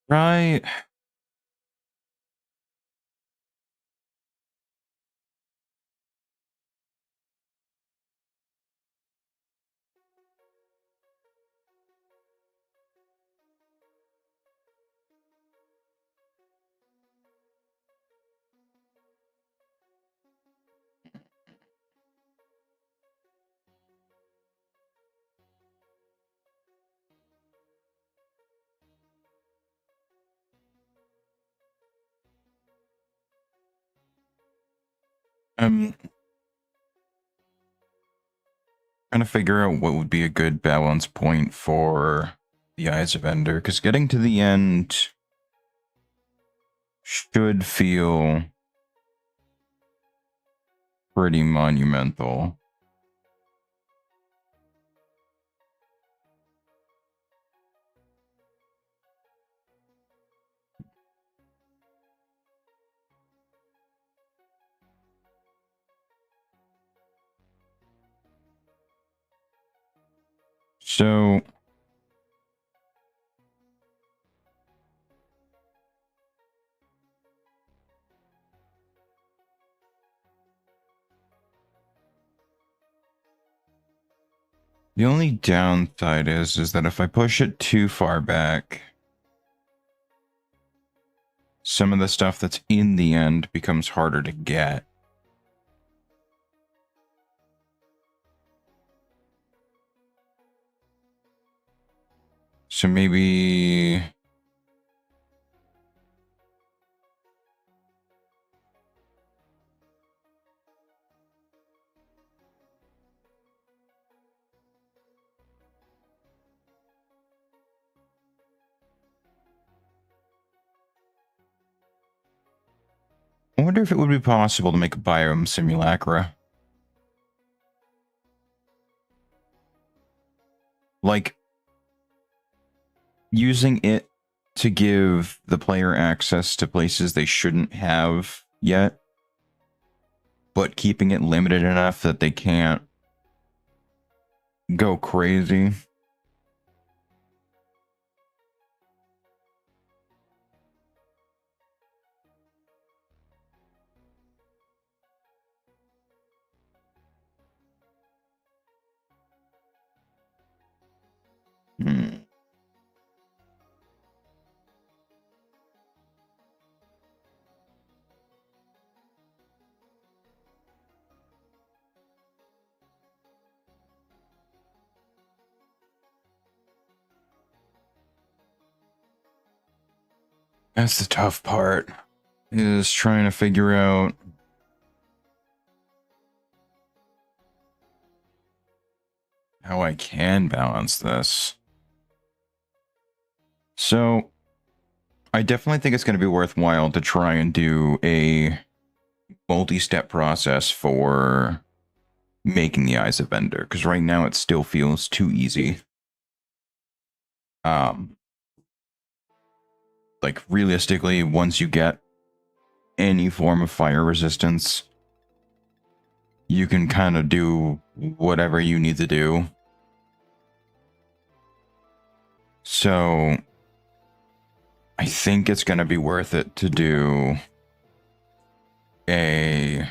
Right. I'm trying to figure out what would be a good balance point for the Eyes of Ender, because getting to the end should feel pretty monumental. So the only downside is that if I push it too far back, some of the stuff that's in the end becomes harder to get. So maybe I wonder if it would be possible to make a biome simulacra. Like, using it to give the player access to places they shouldn't have yet, but keeping it limited enough that they can't go crazy. Hmm. That's the tough part, is trying to figure out how I can balance this. So, I definitely think it's going to be worthwhile to try and do a multi-step process for making the Eyes of Ender, because right now it still feels too easy. Like, realistically, once you get any form of fire resistance, you can kind of do whatever you need to do. So, I think it's going to be worth it to do a...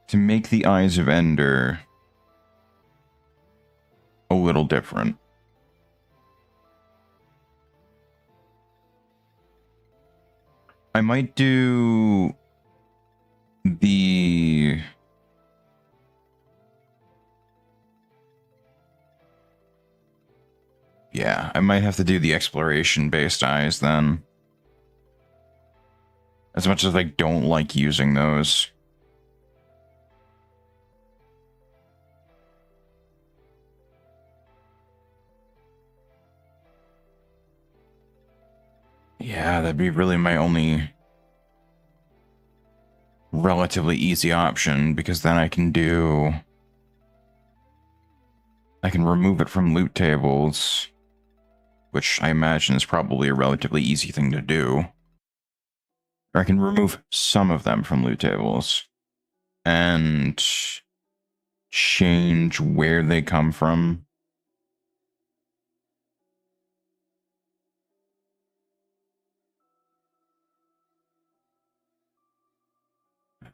to make the Eyes of Ender a little different. I might do the... yeah, I might have to do the exploration-based eyes then. As much as I don't like using those. Yeah, that'd be really my only relatively easy option, because then I can remove it from loot tables, which I imagine is probably a relatively easy thing to do. Or I can remove some of them from loot tables and change where they come from.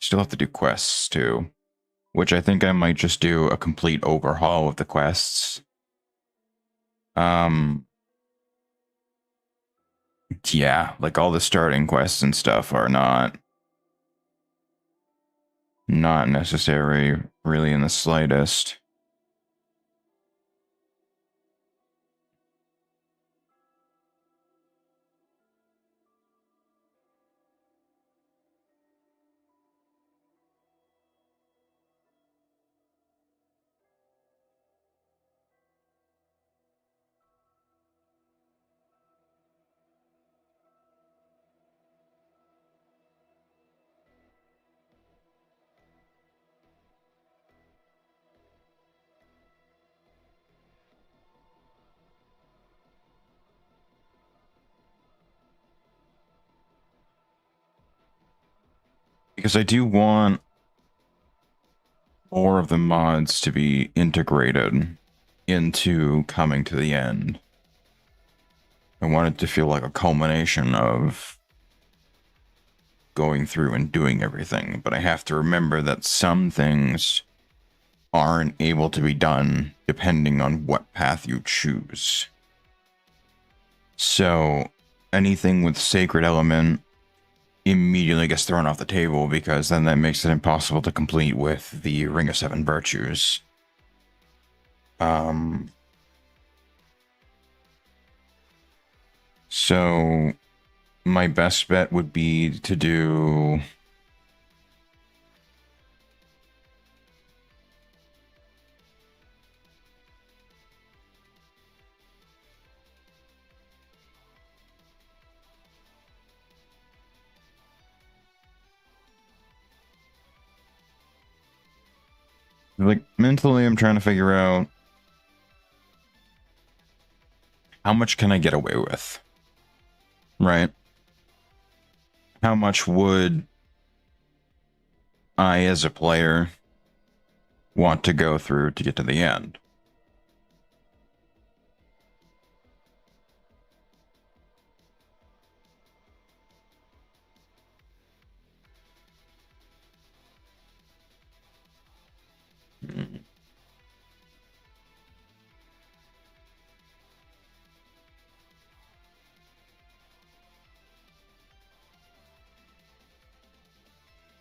Still have to do quests too, which I think I might just do a complete overhaul of the quests. Yeah, like all the starting quests and stuff are not necessary really in the slightest. Because I do want more of the mods to be integrated into coming to the end. I want it to feel like a culmination of going through and doing everything, but I have to remember that some things aren't able to be done depending on what path you choose. So anything with sacred element immediately gets thrown off the table, because then that makes it impossible to complete with the Ring of Seven Virtues. So my best bet would be to do like mentally I'm trying to figure out how much can I get away with, right? How much would I as a player want to go through to get to the end?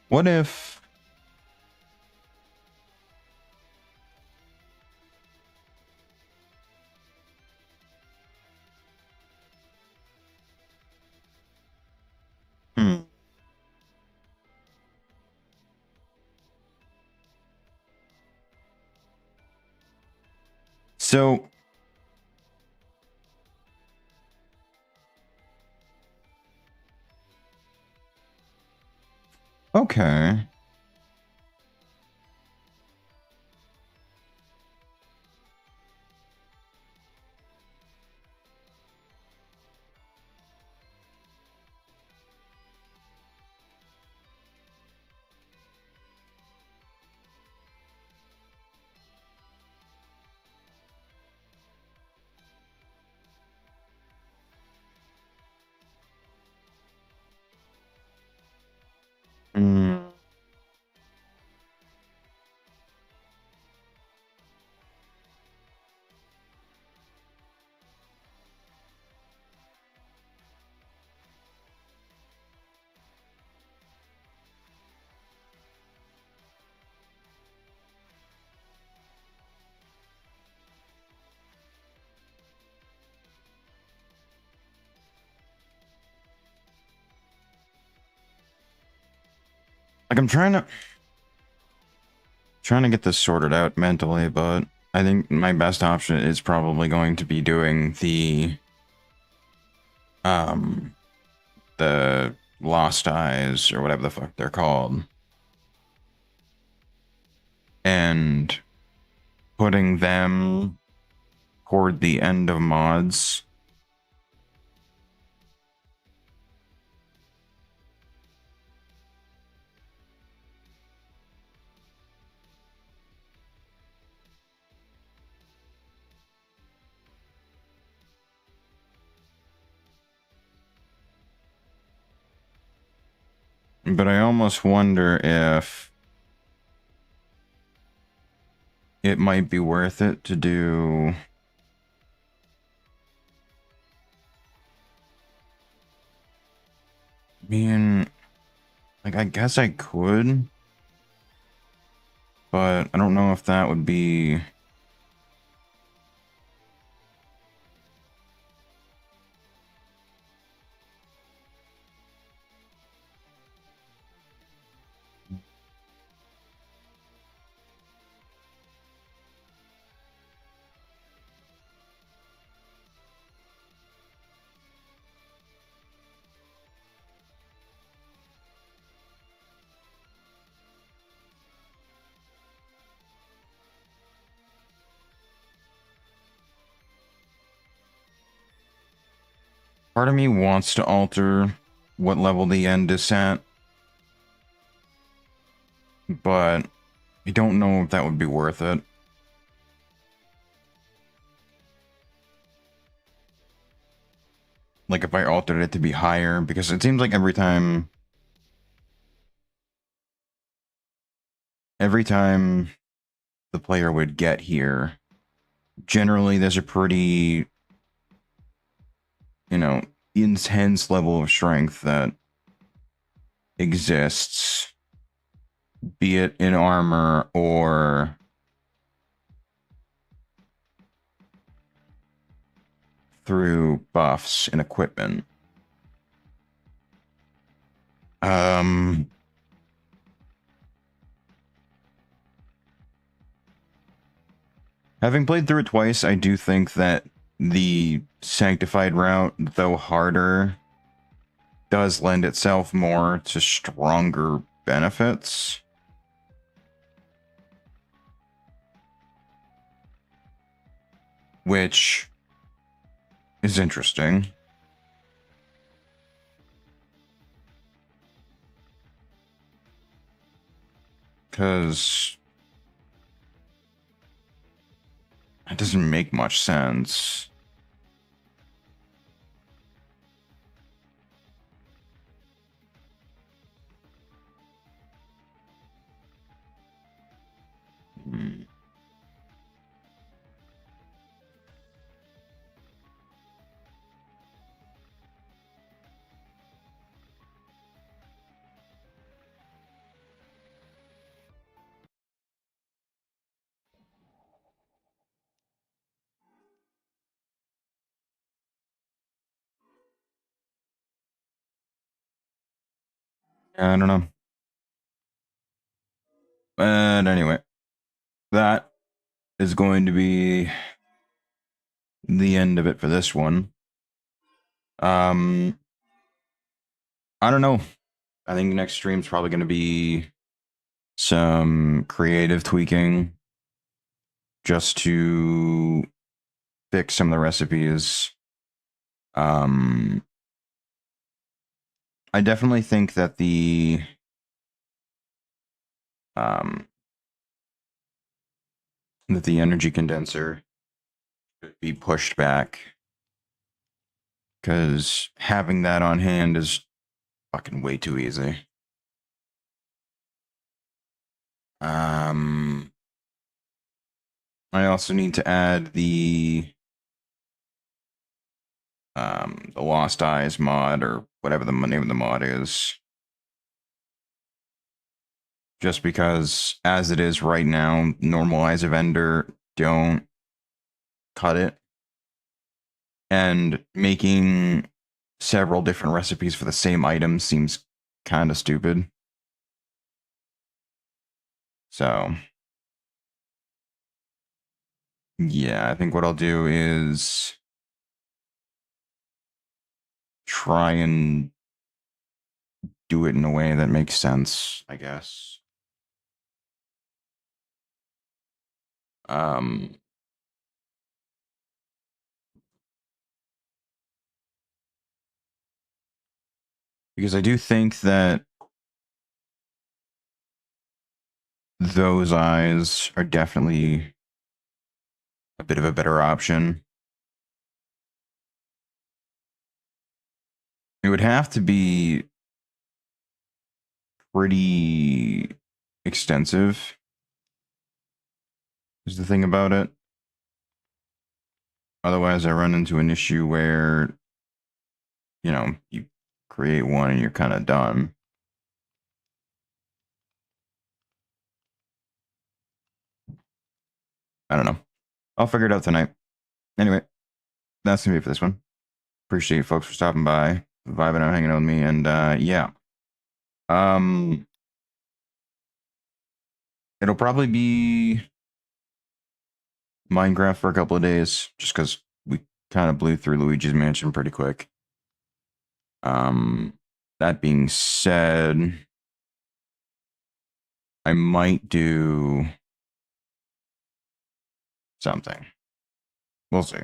What if So, okay. Mm, like I'm trying to get this sorted out mentally, but I think my best option is probably going to be doing um the Lost Eyes or whatever the fuck they're called, and putting them toward the end of mods. But I almost wonder if it might be worth it to do. I mean, like, I guess I could, but I don't know if that would be. Part of me wants to alter what level the end is at, but I don't know if that would be worth it. Like if I altered it to be higher, because it seems like every time the player would get here, generally there's a pretty, you know, intense level of strength that exists, be it in armor or through buffs and equipment. Um, Having played through it twice, I do think that the sanctified route, though harder, does lend itself more to stronger benefits, which is interesting. Because it doesn't make much sense. Hmm. I don't know. But anyway, that is going to be the end of it for this one. Um, I don't know. I think the next stream's probably going to be some creative tweaking just to fix some of the recipes. Um, I definitely think that um, the energy condenser should be pushed back because having that on hand is fucking way too easy. I also need to add the Lost Eyes mod or whatever the name of the mod is. Just because as it is right now, normalize a vendor don't cut it. And making several different recipes for the same item seems kind of stupid. So, yeah, I think what I'll do is try and do it in a way that makes sense, I guess. Um, because I do think that those eyes are definitely a bit of a better option. It would have to be pretty extensive, is the thing about it. Otherwise, I run into an issue where, you create one and you're kind of done. I don't know. I'll figure it out tonight. Anyway, that's gonna be it for this one. Appreciate you folks for stopping by, vibing out, hanging out with me, and yeah. Um, it'll probably be Minecraft for a couple of days, just because we kind of blew through Luigi's Mansion pretty quick. That being said, I might do something. We'll see.